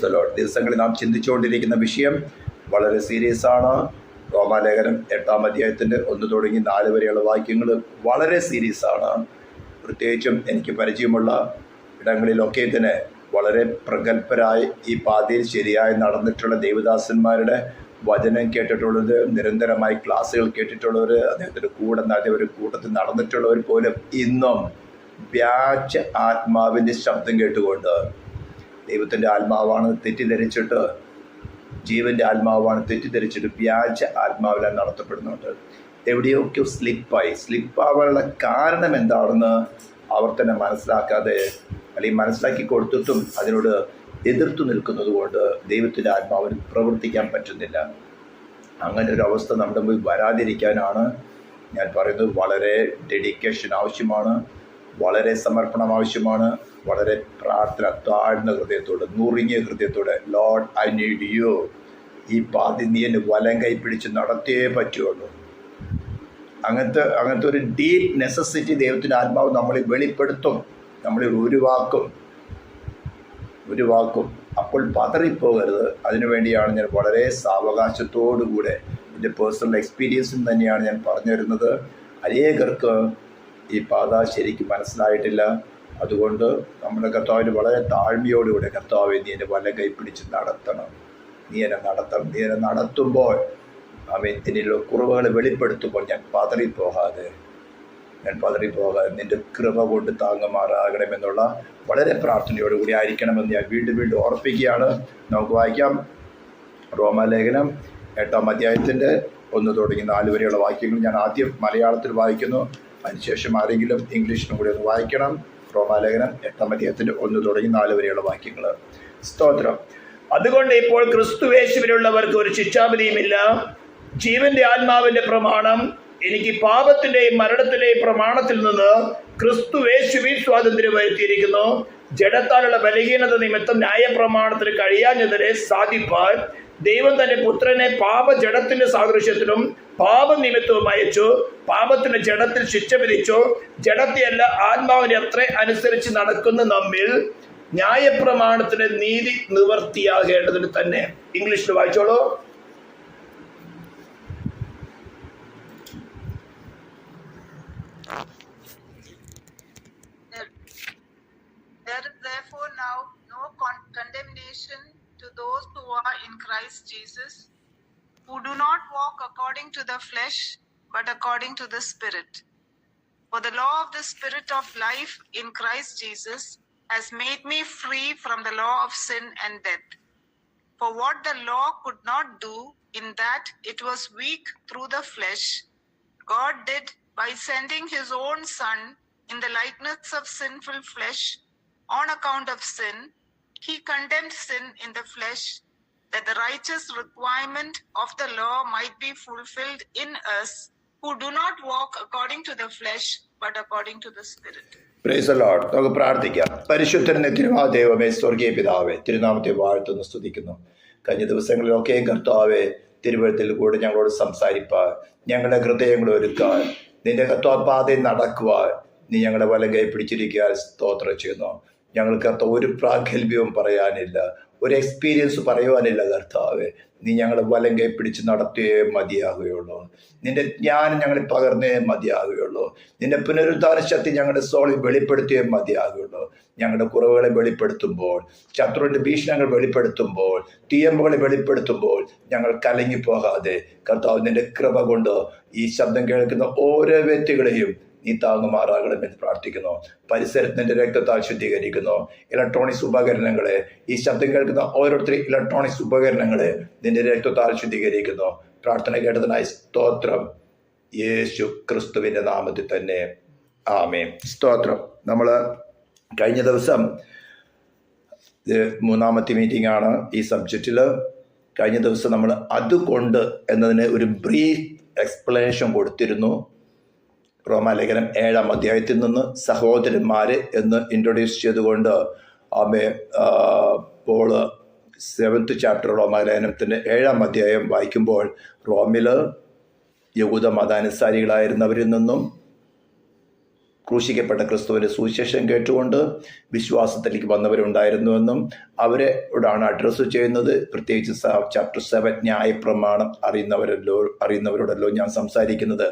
ദിവസങ്ങളിൽ നാം ചിന്തിച്ചുകൊണ്ടിരിക്കുന്ന വിഷയം വളരെ സീരിയസ് ആണ്. റോമാലേഖനം 8-ാം അധ്യായത്തിൻ്റെ 1 തുടങ്ങി 4 വരെയുള്ള വാക്യങ്ങൾ വളരെ സീരിയസ് ആണ്. പ്രത്യേകിച്ചും എനിക്ക് പരിചയമുള്ള ഇടങ്ങളിലൊക്കെ തന്നെ വളരെ പ്രഗത്ഭരായി ഈ പാതയിൽ ശരിയായി നടന്നിട്ടുള്ള ദേവദാസന്മാരുടെ വചനം കേട്ടിട്ടുള്ളത്, നിരന്തരമായി ക്ലാസ്സുകൾ കേട്ടിട്ടുള്ളവർ, അദ്ദേഹത്തിൻ്റെ കൂട്ടത്തിൽ നടന്നിട്ടുള്ളവർ പോലും ഇന്നും വ്യാജ ആത്മാവിൻ്റെ ശബ്ദം കേട്ടുകൊണ്ട് ദൈവത്തിൻ്റെ ആത്മാവാണ് തെറ്റിദ്ധരിച്ചിട്ട്, ജീവൻ്റെ ആത്മാവാണ് തെറ്റിദ്ധരിച്ചിട്ട് വ്യാജ ആത്മാവിലാൽ നടത്തപ്പെടുന്നുണ്ട്. എവിടെയൊക്കെ സ്ലിപ്പാവാനുള്ള കാരണം എന്താണെന്ന് അവർ തന്നെ മനസ്സിലാക്കാതെ, അല്ലെങ്കിൽ മനസ്സിലാക്കി കൊടുത്തിട്ടും അതിനോട് എതിർത്തു നിൽക്കുന്നത് കൊണ്ട് ദൈവത്തിൻ്റെ ആത്മാവിന് പ്രവർത്തിക്കാൻ പറ്റുന്നില്ല. അങ്ങനെ ഒരു അവസ്ഥ നമ്മുടെ മുമ്പിൽ വരാതിരിക്കാനാണ് ഞാൻ പറയുന്നത്. വളരെ ഡെഡിക്കേഷൻ ആവശ്യമാണ്, വളരെ സമർപ്പണം ആവശ്യമാണ്, വളരെ പ്രാർത്ഥന, താഴ്ന്ന ഹൃദയത്തോടെ, നുറുങ്ങിയ ഹൃദയത്തോടെ, ലോർഡ് ഐ നീഡ് യു, ഈ പാതി നീ എന്നെ വലം കൈ പിടിച്ച് നടത്തിയേ പറ്റുള്ളൂ. അങ്ങനത്തെ ഒരു ഡീപ്പ് നെസസിറ്റി ദൈവത്തിൻ്റെ ആത്മാവ് നമ്മളെ വെളിപ്പെടുത്തും, നമ്മളെ ഉരുവാക്കും. അപ്പോൾ പതറിപ്പോകരുത്. അതിനുവേണ്ടിയാണ് ഞാൻ വളരെ സാവകാശത്തോടുകൂടെ എൻ്റെ പേഴ്സണൽ എക്സ്പീരിയൻസിൽ തന്നെയാണ് ഞാൻ പറഞ്ഞു തരുന്നത്. അനേകർക്ക് ഈ പാത ശരിക്കും മനസ്സിലായിട്ടില്ല. അതുകൊണ്ട് നമ്മുടെ കർത്താവിന് വളരെ താഴ്മയോടുകൂടെ, കർത്താവെ നീ എൻ്റെ വല കൈ പിടിച്ച് നടത്തണം, നീ എന്നെ നടത്തുമ്പോൾ എന്നിലുള്ള കുറവുകൾ വെളിപ്പെടുത്തുമ്പോൾ ഞാൻ പതറിപ്പോകാതെ നിൻ്റെ കൃപ കൊണ്ട് താങ്ങുമാറാകണമെന്നുള്ള വളരെ പ്രാർത്ഥനയോടുകൂടി ആയിരിക്കണമെന്ന് ഞാൻ വീണ്ടും ഓർപ്പിക്കുകയാണ്. നമുക്ക് വായിക്കാം. റോമാലേഖനം 8-ാം അധ്യായത്തിൻ്റെ 1 തുടങ്ങി 4 വരെയുള്ള വാക്യങ്ങൾ ഞാൻ ആദ്യം മലയാളത്തിൽ വായിക്കുന്നു. അതിനുശേഷം ആരെങ്കിലും ഇംഗ്ലീഷിനും കൂടി ഒന്ന് വായിക്കണം. റോമാലേഖനം 8-ാം അധ്യായത്തിൻ്റെ 1 തുടങ്ങി 4 വരെയുള്ള വാക്യങ്ങൾ. സ്തോത്രം. അതുകൊണ്ട് ഇപ്പോൾ ക്രിസ്തുയേശുവിലുള്ളവർക്ക് ഒരു ശിക്ഷാവിധിയുമില്ല. ജീവന്റെ ആത്മാവിന്റെ പ്രമാണം എനിക്ക് പാപത്തിന്റെയും മരണത്തിന്റെയും പ്രമാണത്തിൽ നിന്ന് ക്രിസ്തുയേശുവിൽ സ്വാതന്ത്ര്യം വരുത്തിയിരിക്കുന്നു. ജഡത്താലുള്ള ബലഹീനത നിമിത്തം ന്യായപ്രമാണത്തിന് കഴിയാഞ്ഞതിനെ സാധിപ്പാൻ ദൈവം തന്റെ പുത്രനെ പാപജഡത്തിന്റെ സാദൃശ്യത്തിലും പാപനിമിത്തവും അയച്ചു. പാപത്തിന് ജഡത്തിൽ ശിക്ഷ വിധിച്ചു. ജഡത്തെയല്ല ആത്മാവിനെ അത്ര അനുസരിച്ച് നടക്കുന്ന നമ്മിൽ ന്യായപ്രമാണത്തിന്റെ നീതി നിവർത്തിയാകേണ്ടതിന് തന്നെ. ഇംഗ്ലീഷിൽ വായിച്ചോളൂ. There is therefore now no condemnation to those who are in Christ Jesus, who do not walk according to the flesh, but according to the Spirit. For the law of the Spirit of life in Christ Jesus has made me free from the law of sin and death. For what the law could not do, in that it was weak through the flesh, God did by sending his own Son in the likeness of sinful flesh. On account of sin, he condemned sin in the flesh, that the righteous requirement of the law might be fulfilled in us, who do not walk according to the flesh, but according to the Spirit. Praise the Lord. നമുക്ക് പ്രാർത്ഥിക്കാം. പരിശുദ്ധനായ തിരുനാമ ദൈവമേ, സ്വർഗീയ പിതാവേ, തിരുനാമത്തെ വാഴ്ത്തുന്നു, സ്തുതിക്കുന്നു. കഴിഞ്ഞ ദിവസങ്ങളിലൊക്കെയും കർത്താവേ, തിരുവഴുത്തിൽ കൂടെ ഞങ്ങളോട് സംസാരിപ്പാൻ, ഞങ്ങളുടെ ഹൃദയങ്ങൾ ഒരുക്കാൻ, നിന്റെ കർത്താപാതയിൽ നടക്കുവാൻ നീ ഞങ്ങളുടെ വലം കൈ പിടിച്ചിരിക്കാൻ സ്തോത്രം ചെയ്യുന്നു. ഞങ്ങൾക്ക് ഒരു പ്രാഗൽഭ്യവും പറയാനില്ല, ഒരു എക്സ്പീരിയൻസ് പറയുവാനില്ല കർത്താവേ. നീ ഞങ്ങളെ വലം കൈ പിടിച്ച് നടത്തിയേ മതിയാകുകയുള്ളൂ. നിന്റെ ജ്ഞാനം ഞങ്ങളിൽ പകർന്നേ മതിയാകുകയുള്ളൂ. നിന്റെ പുനരുദ്ധാന ശക്തി ഞങ്ങളുടെ സോളിൽ വെളിപ്പെടുത്തിയേ മതിയാകുകയുള്ളൂ. ഞങ്ങളുടെ കുറവുകളെ വെളിപ്പെടുത്തുമ്പോൾ, ശത്രുവിൻ്റെ ഭീഷണികൾ വെളിപ്പെടുത്തുമ്പോൾ, തീയമ്പുകളെ വെളിപ്പെടുത്തുമ്പോൾ ഞങ്ങൾ കലങ്ങിപ്പോകാതെ കർത്താവ് നിന്റെ കൃപ കൊണ്ട് ഈ ശബ്ദം കേൾക്കുന്ന ഓരോ വ്യക്തികളെയും നീ താങ്ങുമാറാകണമെന്ന് പ്രാർത്ഥിക്കുന്നു. പരിസരത്തിൻ്റെ രക്തത്താൽ ശുദ്ധീകരിക്കുന്നു. ഇലക്ട്രോണിക്സ് ഉപകരണങ്ങളെ, ഈ ശബ്ദം കേൾക്കുന്ന ഓരോരുത്തരും ഇലക്ട്രോണിക്സ് ഉപകരണങ്ങളെ നിന്റെ രക്തത്താൽ ശുദ്ധീകരിക്കുന്നു. പ്രാർത്ഥന കേട്ടതിനായി സ്തോത്രം. യേശു ക്രിസ്തുവിൻ്റെ നാമത്തിൽ തന്നെ ആമേൻ. സ്തോത്രം. നമ്മൾ കഴിഞ്ഞ ദിവസം 3ാമത്തെ മീറ്റിംഗ് ആണ് ഈ സബ്ജക്റ്റിൽ. കഴിഞ്ഞ ദിവസം നമ്മൾ അതുകൊണ്ട് എന്നതിന് ഒരു ബ്രീഫ് എക്സ്പ്ലനേഷൻ കൊടുത്തിരുന്നു. റോമാലേഖനം 7-ാം അധ്യായത്തിൽ നിന്ന് സഹോദരന്മാരെ എന്ന് ഇൻട്രൊഡ്യൂസ് ചെയ്തുകൊണ്ട് പോൾ 7th ചാപ്റ്റർ റോമാലേഖനത്തിൻ്റെ 7-ാം അധ്യായം വായിക്കുമ്പോൾ റോമിൽ യഹൂദ മതാനുസാരികളായിരുന്നവരിൽ നിന്നും ക്രൂശിക്കപ്പെട്ട ക്രിസ്തുവിൻ്റെ സുവിശേഷം കേട്ടുകൊണ്ട് വിശ്വാസത്തിലേക്ക് വന്നവരുണ്ടായിരുന്നുവെന്നും അവരോടാണ് അഡ്രസ്സ് ചെയ്യുന്നത്. പ്രത്യേകിച്ച് ചാപ്റ്റർ 7 ന്യായപ്രമാണം അറിയുന്നവരോടല്ലോ ഞാൻ സംസാരിക്കുന്നത്.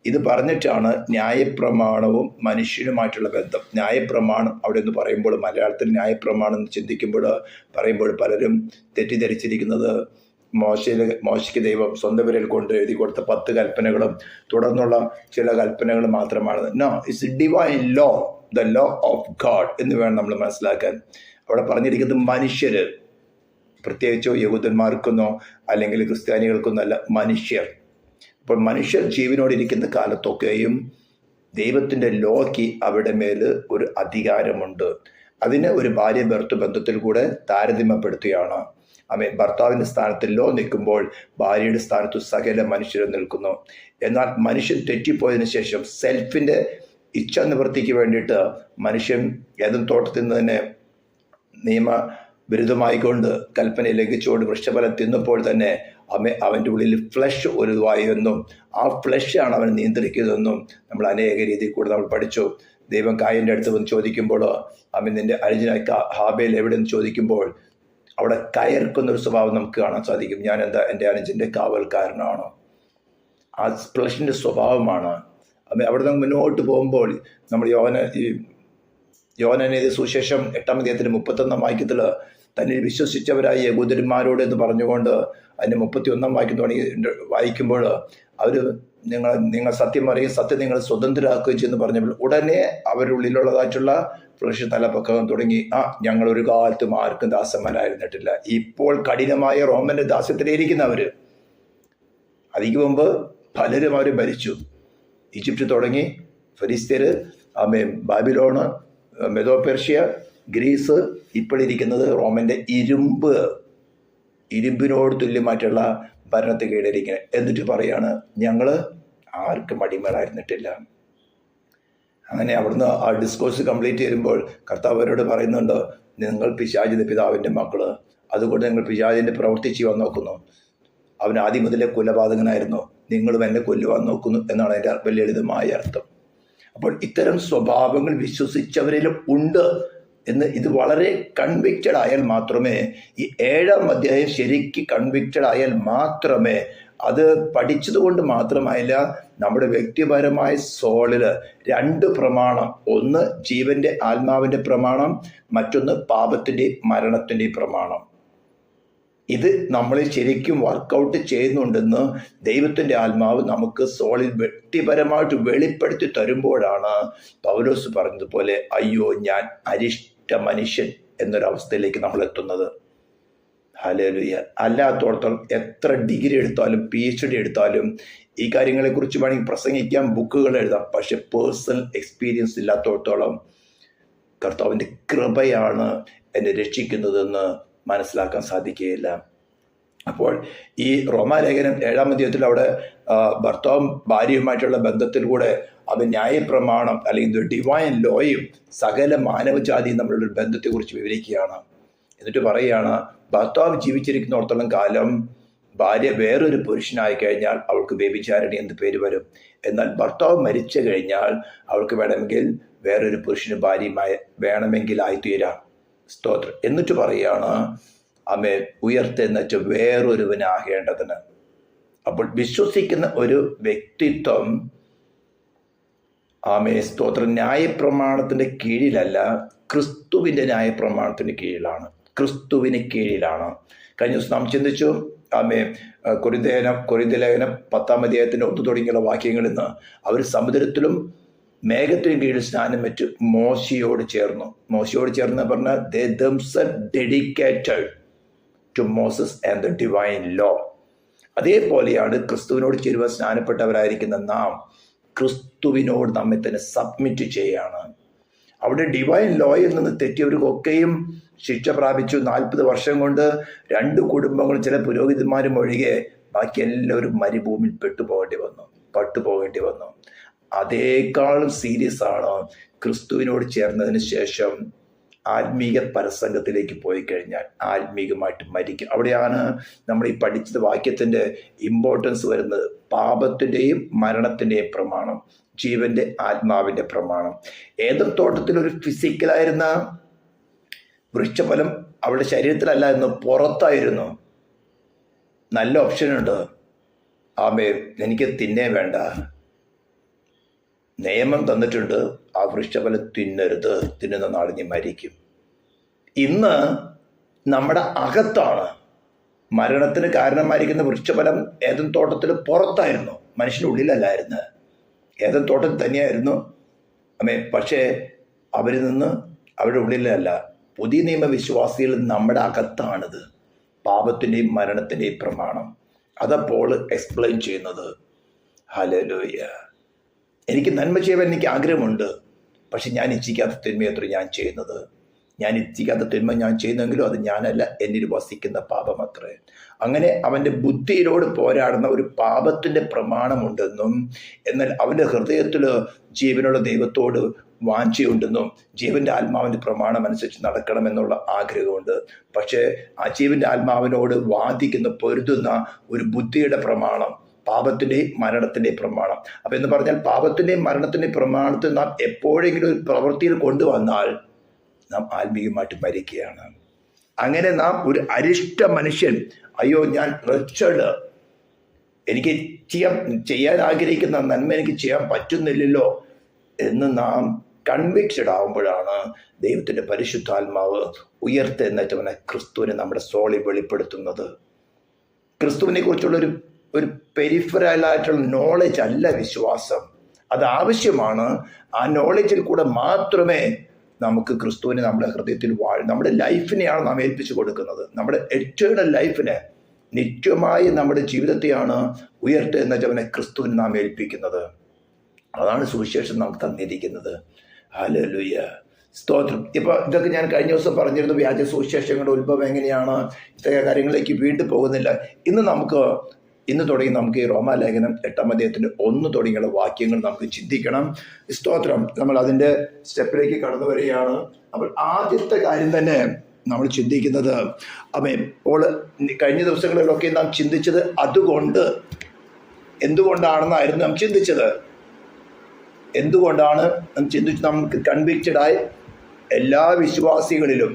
ഇത് പറഞ്ഞിട്ടാണ് ന്യായപ്രമാണവും മനുഷ്യനുമായിട്ടുള്ള ബന്ധം. ന്യായപ്രമാണം അവിടെ നിന്ന് പറയുമ്പോൾ, മലയാളത്തിൽ ന്യായപ്രമാണം എന്ന് ചിന്തിക്കുമ്പോൾ പറയുമ്പോൾ പലരും തെറ്റിദ്ധരിച്ചിരിക്കുന്നത് മോശയ്ക്ക് ദൈവം സ്വന്തം വിരൽ കൊണ്ട് എഴുതി കൊടുത്ത 10 കൽപ്പനകളും തുടർന്നുള്ള ചില കൽപ്പനകളും മാത്രമാണ്. No, it's divine law, the law of God എന്ന് വേണം നമ്മൾ മനസ്സിലാക്കാൻ. അവിടെ പറഞ്ഞിരിക്കുന്നത് മനുഷ്യർ, പ്രത്യേകിച്ചോ യഹൂദന്മാർക്കെന്നോ അല്ലെങ്കിൽ ക്രിസ്ത്യാനികൾക്കൊന്നോ അല്ല, മനുഷ്യർ. അപ്പോൾ മനുഷ്യർ ജീവനോടിരിക്കുന്ന കാലത്തൊക്കെയും ദൈവത്തിൻ്റെ ലോയ്ക്ക് അവിടെ മേൽ ഒരു അധികാരമുണ്ട്. അതിന് ഒരു ഭാര്യ ഭർത്തൃ ബന്ധത്തിൽ കൂടെ താരതമ്യപ്പെടുത്തുകയാണ്. ഭർത്താവിൻ്റെ സ്ഥാനത്ത് ലോ നിൽക്കുമ്പോൾ ഭാര്യയുടെ സ്ഥാനത്ത് സകല മനുഷ്യരും നിൽക്കുന്നു. എന്നാൽ മനുഷ്യൻ തെറ്റിപ്പോയതിനു ശേഷം സെൽഫിൻ്റെ ഇച്ഛ നിവൃത്തിക്ക് വേണ്ടിയിട്ട് മനുഷ്യൻ ഏതും തോട്ടത്തിൽ നിന്ന് തന്നെ നിയമവിരുദ്ധമായിക്കൊണ്ട് കൽപ്പന ലംഘിച്ചുകൊണ്ട് വൃക്ഷഫലം തിന്നപ്പോൾ തന്നെ അവൻ്റെ ഉള്ളിൽ ഫ്ലഷ് ഒരുവായെന്നും ആ ഫ്ലഷാണ് അവൻ നിയന്ത്രിക്കുന്നതെന്നും നമ്മൾ അനേക രീതിയിൽ കൂടെ നമ്മൾ പഠിച്ചു. ദൈവം കായൻ്റെ അടുത്ത് വന്ന് ചോദിക്കുമ്പോൾ നിൻ്റെ അനുജനായ ഹാബേൽ എവിടെയെന്ന് ചോദിക്കുമ്പോൾ അവിടെ കയർക്കുന്നൊരു സ്വഭാവം നമുക്ക് കാണാൻ സാധിക്കും. ഞാൻ എന്താ എൻ്റെ അനുജൻ്റെ കാവൽക്കാരനാണോ? ആ ഫ്ലഷിൻ്റെ സ്വഭാവമാണ്. അവിടെ നിന്ന് മുന്നോട്ട് പോകുമ്പോൾ നമ്മൾ യോഹന്നാൻ സുവിശേഷം 8-ാം അധ്യായത്തിൽ 31-ാം വാക്യത്തിൽ തന്നെ വിശ്വസിച്ചവരായ യഹൂദന്മാരോട് എന്ന് പറഞ്ഞുകൊണ്ട് അതിൻ്റെ 31-ാം വാക്യം തുടങ്ങി വായിക്കുമ്പോൾ അവർ നിങ്ങൾ സത്യം പറയും, സത്യം നിങ്ങൾ സ്വതന്ത്രരാക്കുകയും ചെയ്യുന്നു പറഞ്ഞപ്പോൾ ഉടനെ അവരുടെ ഉള്ളിലുള്ളതായിട്ടുള്ള ഫ്ലഷ് തലപ്പൊക്കം തുടങ്ങി. ഞങ്ങളൊരു കാലത്തും ആർക്കും ദാസന്മാരായിരുന്നിട്ടില്ല. ഇപ്പോൾ കഠിനമായ റോമൻ്റെ ദാസ്യത്തിലിരിക്കുന്നവർ. അതിക്ക് മുമ്പ് പലരും അവർ ഭരിച്ചു. ഈജിപ്റ്റ് തുടങ്ങി ഫിലിസ്ത്യർ, ബാബിലോണ്, മെദോപെർഷ്യ, ഗ്രീസ്, ഇപ്പോഴിരിക്കുന്നത് റോമൻ്റെ ഇരുമ്പിനോട് തുല്യമായിട്ടുള്ള ഭരണത്തെ കീഴിലിരിക്കുന്നത്. എന്നിട്ട് പറയാണ് ഞങ്ങൾ ആർക്കും അടിമകളായിരുന്നിട്ടില്ല. അങ്ങനെ അവിടുന്ന് ആ ഡിസ്കോഴ്സ് കംപ്ലീറ്റ് ചെയ്യുമ്പോൾ കർത്താവ് അവരോട് പറയുന്നുണ്ട്, നിങ്ങൾ പിശാചിൻ്റെ പിതാവിൻ്റെ മക്കൾ, അതുകൊണ്ട് നിങ്ങൾ പിശാചിൻ്റെ പ്രവൃത്തി ചെയ്യാൻ നോക്കുന്നു. അവൻ ആദ്യം മുതലേ കൊലപാതകനായിരുന്നു, നിങ്ങളും എന്നെ കൊല്ലുവാൻ നോക്കുന്നു എന്നാണ് അതിൻ്റെ വലിയ ലളിതമായ അർത്ഥം. അപ്പോൾ ഇത്തരം സ്വഭാവങ്ങൾ വിശ്വസിച്ചവരിലും ഉണ്ട് എന്ന് ഇത് വളരെ കൺവിക്റ്റഡ് ആയാൽ മാത്രമേ, ഈ 7-ാം അധ്യായം ശരിക്ക് കൺവിക്റ്റഡ് ആയാൽ മാത്രമേ, അത് പഠിച്ചത് കൊണ്ട് മാത്രമായില്ല, നമ്മുടെ വ്യക്തിപരമായ സോളിൽ 2 പ്രമാണം, ഒന്ന് ജീവൻ്റെ ആത്മാവിൻ്റെ പ്രമാണം, മറ്റൊന്ന് പാപത്തിൻ്റെയും മരണത്തിൻ്റെയും പ്രമാണം. ഇത് നമ്മൾ ശരിക്കും വർക്കൗട്ട് ചെയ്യുന്നുണ്ടെന്ന് ദൈവത്തിൻ്റെ ആത്മാവ് നമുക്ക് സോളിൽ വ്യക്തിപരമായിട്ട് വെളിപ്പെടുത്തി തരുമ്പോഴാണ് പൗലോസ് പറഞ്ഞതുപോലെ അയ്യോ ഞാൻ അരിഷ്ട മനുഷ്യൻ എന്നൊരവസ്ഥയിലേക്ക് നമ്മൾ എത്തുന്നത്. ഹല്ലേലൂയ. അല്ലാത്തോടത്തോളം എത്ര ഡിഗ്രി എടുത്താലും PhD എടുത്താലും ഈ കാര്യങ്ങളെക്കുറിച്ച് വേണമെങ്കിൽ പ്രസംഗിക്കാം, ബുക്കുകൾ എഴുതാം, പക്ഷെ പേഴ്സണൽ എക്സ്പീരിയൻസ് ഇല്ലാത്തോടത്തോളം കർത്താവിൻ്റെ കൃപയാണ് എന്നെ രക്ഷിക്കുന്നതെന്ന് മനസ്സിലാക്കാൻ സാധിക്കുകയില്ല. അപ്പോൾ ഈ റോമാലേഖനം 7-ാം അധ്യായത്തിൽ അവിടെ ഭർത്താവും ഭാര്യയുമായിട്ടുള്ള ബന്ധത്തിൽ കൂടെ അത് ന്യായപ്രമാണം അല്ലെങ്കിൽ ഡിവൈൻ ലോയും സകല മാനവജാതിയും തമ്മിലുള്ള ബന്ധത്തെക്കുറിച്ച് വിവരിക്കുകയാണ്. എന്നിട്ട് പറയുകയാണ്, ഭർത്താവ് ജീവിച്ചിരിക്കുന്നിടത്തോളം കാലം ഭാര്യ വേറൊരു പുരുഷനായി കഴിഞ്ഞാൽ അവൾക്ക് വ്യഭിചാരിണി എന്ന് പേര് വരും. എന്നാൽ ഭർത്താവ് മരിച്ചു കഴിഞ്ഞാൽ അവൾക്ക് വേണമെങ്കിൽ വേറൊരു പുരുഷന് ഭാര്യയുമായി വേണമെങ്കിൽ ആയിത്തീരാം. സ്തോത്രം. എന്നിട്ട് പറയുകയാണ് ഉയർത്തെന്നുവെച്ച് വേറൊരുവനാകേണ്ടതിന്. അപ്പോൾ വിശ്വസിക്കുന്ന ഒരു വ്യക്തിത്വം സ്തോത്രം ന്യായപ്രമാണത്തിൻ്റെ കീഴിലല്ല, ക്രിസ്തുവിൻ്റെ ന്യായപ്രമാണത്തിന് കീഴിലാണ്. ക്രിസ്തുവിന് കീഴിലാണ്. കഴിഞ്ഞ ദിവസം നാം ചിന്തിച്ചു കൊരിന്ത്യലേഖനം 10-ാം അധ്യായത്തിൻ്റെ 1 തുടങ്ങിയുള്ള വാക്യങ്ങളിൽ നിന്ന് അവർ സമുദ്രത്തിലും മേഘത്തിനും കീഴിൽ സ്നാനം വെച്ച് മോശയോട് ചേർന്ന് പറഞ്ഞാൽ they themselves dedicated to Moses and the divine law. അതേപോലെയാണ് ക്രിസ്തുവിനോട് ചേരുവാൻ സ്നാനപ്പെട്ടവരായിരിക്കുന്ന നാം ക്രിസ്തുവിനോട് നമ്മെ തന്നെ സബ്മിറ്റ് ചെയ്യുകയാണ്. അവിടെ ഡിവൈൻ ലോയിൽ നിന്ന് തെറ്റിയവർക്കൊക്കെയും ശിക്ഷ പ്രാപിച്ചു. 40 വർഷം കൊണ്ട് 2 കുടുംബങ്ങളും ചില പുരോഹിതന്മാരും ഒഴികെ ബാക്കി എല്ലാവരും മരുഭൂമിയിൽ പട്ടുപോകേണ്ടി വന്നു. അതേക്കാളും സീരിയസ് ആണ് ക്രിസ്തുവിനോട് ചേർന്നതിന് ശേഷം ആത്മീക പരസംഗത്തിലേക്ക് പോയി കഴിഞ്ഞാൽ ആത്മീകമായിട്ട് മരിക്കും. അവിടെയാണ് നമ്മൾ ഈ പഠിച്ചത് വാക്യത്തിൻ്റെ ഇമ്പോർട്ടൻസ് വരുന്നത്. പാപത്തിൻ്റെയും മരണത്തിൻ്റെയും പ്രമാണം, ജീവൻ്റെ ആത്മാവിൻ്റെ പ്രമാണം. ഏദൻ തോട്ടത്തിൽ ഒരു ഫിസിക്കലായിരുന്ന വൃക്ഷഫലം അവളുടെ ശരീരത്തിലല്ലായിരുന്നു, പുറത്തായിരുന്നു. നല്ല ഓപ്ഷനുണ്ട്. ആമേ, എനിക്ക് തിന്നേ വേണ്ട, നിയമം തന്നിട്ടുണ്ട്, ആ വൃക്ഷഫലം തിന്നരുത്, തിന്നുന്ന നാൾ നീ മരിക്കും. ഇന്ന് നമ്മുടെ അകത്താണ് മരണത്തിന് കാരണമായിരിക്കുന്ന വൃക്ഷഫലം. ഏദൻ തോട്ടത്തിൽ പുറത്തായിരുന്നു, മനുഷ്യൻ്റെ ഉള്ളിലല്ലായിരുന്നു. ഏദൻ തോട്ടത്തിൽ തന്നെയായിരുന്നു അമ്മേ, പക്ഷേ അവരിൽ നിന്ന് അവരുടെ ഉള്ളിലല്ല. പുതിയ നിയമവിശ്വാസികൾ നമ്മുടെ അകത്താണിത്, പാപത്തിൻ്റെയും മരണത്തിൻ്റെയും പ്രമാണം. അതപ്പോൾ എക്സ്പ്ലെയിൻ ചെയ്യുന്നത്. ഹല്ലേലൂയ. എനിക്ക് നന്മ ചെയ്യാൻ എനിക്ക് ആഗ്രഹമുണ്ട്, പക്ഷെ ഞാൻ ഇച്ഛിക്കാത്ത തിന്മയത്ര ഞാൻ ചെയ്യുന്നത്. ഞാൻ ഇച്ഛിക്കാത്ത തിന്മ ഞാൻ ചെയ്യുന്നെങ്കിലും അത് ഞാനല്ല, എന്നിൽ വസിക്കുന്ന പാപമത്രേ. അങ്ങനെ അവൻ്റെ ബുദ്ധിയിലോട് പോരാടുന്ന ഒരു പാപത്തിൻ്റെ പ്രമാണമുണ്ടെന്നും, എന്നാൽ അവൻ്റെ ഹൃദയത്തിൽ ജീവനുള്ള ദൈവത്തോട് വാഞ്ചയുണ്ടെന്നും ജീവൻ്റെ ആത്മാവിൻ്റെ പ്രമാണം അനുസരിച്ച് നടക്കണമെന്നുള്ള ആഗ്രഹമുണ്ട്. പക്ഷേ ആ ജീവൻ്റെ ആത്മാവിനോട് വാദിക്കുന്ന പൊരുതുന്ന ഒരു ബുദ്ധിയുടെ പ്രമാണം, പാപത്തിൻ്റെയും മരണത്തിൻ്റെയും പ്രമാണം. അപ്പം എന്ന് പറഞ്ഞാൽ പാപത്തിൻ്റെയും മരണത്തിൻ്റെയും പ്രമാണത്തിൽ നാം എപ്പോഴെങ്കിലും ഒരു പ്രവൃത്തിയിൽ കൊണ്ടുവന്നാൽ നാം ആത്മീയമായിട്ട് മരിക്കുകയാണ്. അങ്ങനെ നാം ഒരു അരിഷ്ട മനുഷ്യൻ, അയ്യോ ഞാൻ റിച്ചർഡ്, എനിക്ക് ചെയ്യാൻ ആഗ്രഹിക്കുന്ന നന്മ എനിക്ക് ചെയ്യാൻ പറ്റുന്നില്ലല്ലോ എന്ന് നാം കൺവിക്റ്റഡ് ആകുമ്പോഴാണ് ദൈവത്തിൻ്റെ പരിശുദ്ധാത്മാവ് ഉയർത്തെഴുന്നേറ്റവനെ ക്രിസ്തുവിനെ നമ്മുടെ സോളിൽ വെളിപ്പെടുത്തുന്നത്. ക്രിസ്തുവിനെ കുറിച്ചുള്ളൊരു പെരിഫറലായിട്ടുള്ള നോളജ് അല്ല വിശ്വാസം, അത് ആവശ്യമാണ്. ആ നോളജിൽ കൂടെ മാത്രമേ നമുക്ക് ക്രിസ്തുവിനെ നമ്മുടെ ഹൃദയത്തിൽ നമ്മുടെ ലൈഫിനെയാണ് നാം ഏൽപ്പിച്ചു കൊടുക്കുന്നത്. നമ്മുടെ എറ്റേണൽ ലൈഫിനെ, നിത്യമായി നമ്മുടെ ജീവിതത്തെയാണ് ഉയർത്തെഴുന്നേറ്റവനെ ക്രിസ്തുവിനെ നാം ഏൽപ്പിക്കുന്നത്. അതാണ് സുവിശേഷം നമുക്ക് തന്നിരിക്കുന്നത്. ഹല്ലേലൂയ, സ്തോത്രം. ഇപ്പോൾ ഇതൊക്കെ ഞാൻ കഴിഞ്ഞ ദിവസം പറഞ്ഞിരുന്നു, വ്യാജ സുവിശേഷങ്ങളുടെ ഉത്ഭവം എങ്ങനെയാണ്, ഇത്തരം കാര്യങ്ങളിലേക്ക് വീണ്ടും പോകുന്നില്ല. ഇന്ന് തുടങ്ങി നമുക്ക് ഈ റോമാലേഖനം 8-ാം അധ്യായത്തിൻ്റെ 1 തുടങ്ങിയുള്ള വാക്യങ്ങൾ നമുക്ക് ചിന്തിക്കണം. സ്തോത്രം. നമ്മൾ അതിൻ്റെ സ്റ്റെപ്പിലേക്ക് കടന്നു വരികയാണ്. അപ്പോൾ ആദ്യത്തെ കാര്യം തന്നെ നമ്മൾ ചിന്തിക്കുന്നത്, അപ്പോൾ കഴിഞ്ഞ ദിവസങ്ങളിലൊക്കെ നാം ചിന്തിച്ചത് എന്തുകൊണ്ടാണെന്നായിരുന്നു നാം ചിന്തിച്ചത്. എന്തുകൊണ്ടാണ് നാം ചിന്തിച്ച് നമുക്ക് കൺവിക്റ്റഡായി എല്ലാ വിശ്വാസികളിലും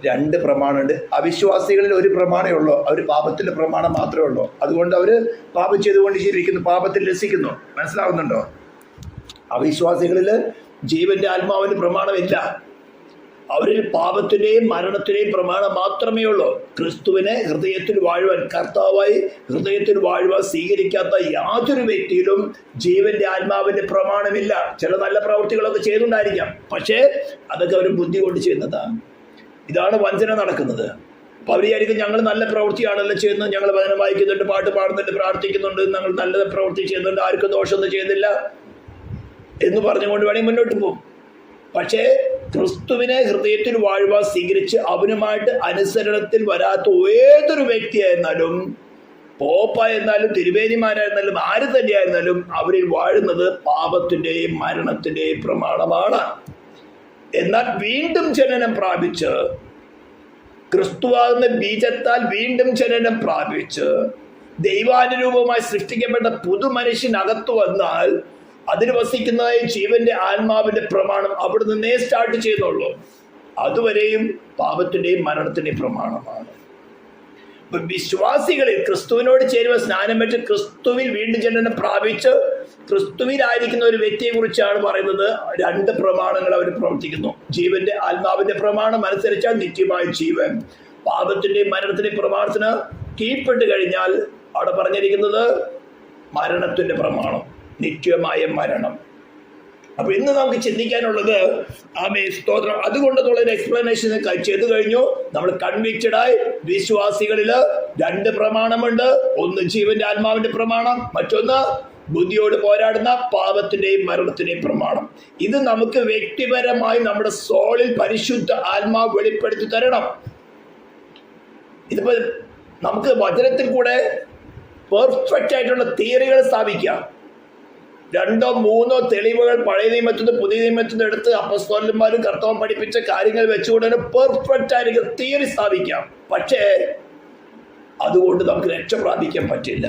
2 പ്രമാണമുണ്ട്. അവിശ്വാസികളിൽ ഒരു പ്രമാണമേ ഉള്ളൂ, അവർ പാപത്തിൻ്റെ പ്രമാണം മാത്രമേ ഉള്ളൂ. അതുകൊണ്ട് അവർ പാപം ചെയ്തുകൊണ്ട് ജീവിക്കുന്നു, പാപത്തിൽ രസിക്കുന്നു. മനസ്സിലാവുന്നുണ്ടോ? അവിശ്വാസികളിൽ ജീവന്റെ ആത്മാവിന് പ്രമാണമില്ല, അവരിൽ പാപത്തിൻ്റെയും മരണത്തിൻ്റെയും പ്രമാണം മാത്രമേ ഉള്ളൂ. ക്രിസ്തുവിനെ ഹൃദയത്തിൽ വാഴുവാൻ, കർത്താവായി ഹൃദയത്തിൽ വാഴുവാൻ സ്വീകരിക്കാത്ത യാതൊരു വ്യക്തിയിലും ജീവന്റെ ആത്മാവിന്റെ പ്രമാണമില്ല. ചില നല്ല പ്രവൃത്തികളൊക്കെ ചെയ്തുകൊണ്ടായിരിക്കാം, പക്ഷേ അതൊക്കെ അവർ ബുദ്ധി കൊണ്ട് ചെയ്യുന്നതാണ്. ഇതാണ് വഞ്ചന നടക്കുന്നത്. അപ്പോൾ അവർ വിചാരിക്കും ഞങ്ങൾ നല്ല പ്രവൃത്തിയാണല്ലോ ചെയ്യുന്നത്, ഞങ്ങൾ വചനം വായിക്കുന്നുണ്ട്, പാട്ട് പാടുന്നുണ്ട്, പ്രാർത്ഥിക്കുന്നുണ്ട്, ഞങ്ങൾ നല്ല പ്രവൃത്തി ചെയ്യുന്നുണ്ട്, ആർക്കും ദോഷമൊന്നും ചെയ്യുന്നില്ല എന്ന് പറഞ്ഞുകൊണ്ട് വേണമെങ്കിൽ മുന്നോട്ട് പോകും. പക്ഷേ ക്രിസ്തുവിനെ ഹൃദയത്തിൽ വാഴുവാൻ സ്വീകരിച്ച് അവനുമായിട്ട് അനുസരണത്തിൽ വരാത്ത ഏതൊരു വ്യക്തിയായിരുന്നാലും, പോപ്പായിരുന്നാലും തിരുവേനിമാരായിരുന്നാലും ആര് തന്നെയായിരുന്നാലും, അവരിൽ വാഴുന്നത് പാപത്തിൻ്റെയും മരണത്തിൻ്റെയും പ്രമാണമാണ്. എന്നാൽ വീണ്ടും ജനനം പ്രാപിച്ച്, ക്രിസ്തുവാകുന്ന ബീജത്താൽ വീണ്ടും ജനനം പ്രാപിച്ച് ദൈവാനുരൂപമായി സൃഷ്ടിക്കപ്പെട്ട പുതുമനുഷ്യനകത്ത് വന്നാൽ അതിന് വസിക്കുന്നതായ ജീവന്റെ ആത്മാവിന്റെ പ്രമാണം അവിടെ നിന്നേ സ്റ്റാർട്ട് ചെയ്യുന്നുള്ളൂ. അതുവരെയും പാപത്തിന്റെയും മരണത്തിന്റെയും പ്രമാണമാണ്. വിശ്വാസികളിൽ ക്രിസ്തുവിനോട് ചേരുവ സ്നാനം പറ്റി ക്രിസ്തുവിൽ വീണ്ടും ജനനം പ്രാപിച്ച് ക്രിസ്തുവിലായിരിക്കുന്ന ഒരു വ്യക്തിയെ കുറിച്ചാണ് പറയുന്നത്. 2 പ്രമാണങ്ങൾ അവർ പ്രവർത്തിക്കുന്നു. ജീവന്റെ ആത്മാവിന്റെ പ്രമാണം അനുസരിച്ചാൽ നിത്യമായ ജീവൻ, പാപത്തിന്റെയും മരണത്തിന്റെയും പ്രമാണത്തിന് കീഴ്പ്പെട്ട് കഴിഞ്ഞാൽ അവിടെ പറഞ്ഞിരിക്കുന്നത് മരണത്തിന്റെ പ്രമാണം, നിത്യമായ മരണം. അപ്പൊ ഇന്ന് നമുക്ക് ചിന്തിക്കാനുള്ളത് സ്തോത്രം. അതുകൊണ്ടുള്ളൊരു എക്സ്പ്ലനേഷൻ ചെയ്തു കഴിഞ്ഞു. നമ്മൾ കൺവിക്റ്റഡായി വിശ്വാസികളില് 2 പ്രമാണമുണ്ട്. ഒന്ന് ജീവന്റെ ആത്മാവിന്റെ പ്രമാണം, മറ്റൊന്ന് ബുദ്ധിയോട് പോരാടുന്ന പാപത്തിന്റെയും മരണത്തിന്റെയും പ്രമാണം. ഇത് നമുക്ക് വ്യക്തിപരമായി നമ്മുടെ സോളിൽ പരിശുദ്ധ ആത്മാവ് വെളിപ്പെടുത്തി തരണം. ഇതിപ്പോ നമുക്ക് വചനത്തിൽ കൂടെ പെർഫെക്റ്റ് ആയിട്ടുള്ള തിയറികൾ സ്ഥാപിക്കാം. 2 3 തെളിവുകൾ പഴയ നിയമത്തിൽ നിന്ന് പുതിയ നിയമത്തിൽ നിന്ന് എടുത്ത് അപ്പസ്തോലന്മാരും കർത്താവും പഠിപ്പിച്ച കാര്യങ്ങൾ വെച്ചുകൊണ്ട് തന്നെ പെർഫെക്റ്റ് ആയിരിക്കും തിയറി സ്ഥാപിക്കാം. പക്ഷേ അതുകൊണ്ട് നമുക്ക് രക്ഷ പ്രാപിക്കാൻ പറ്റില്ല.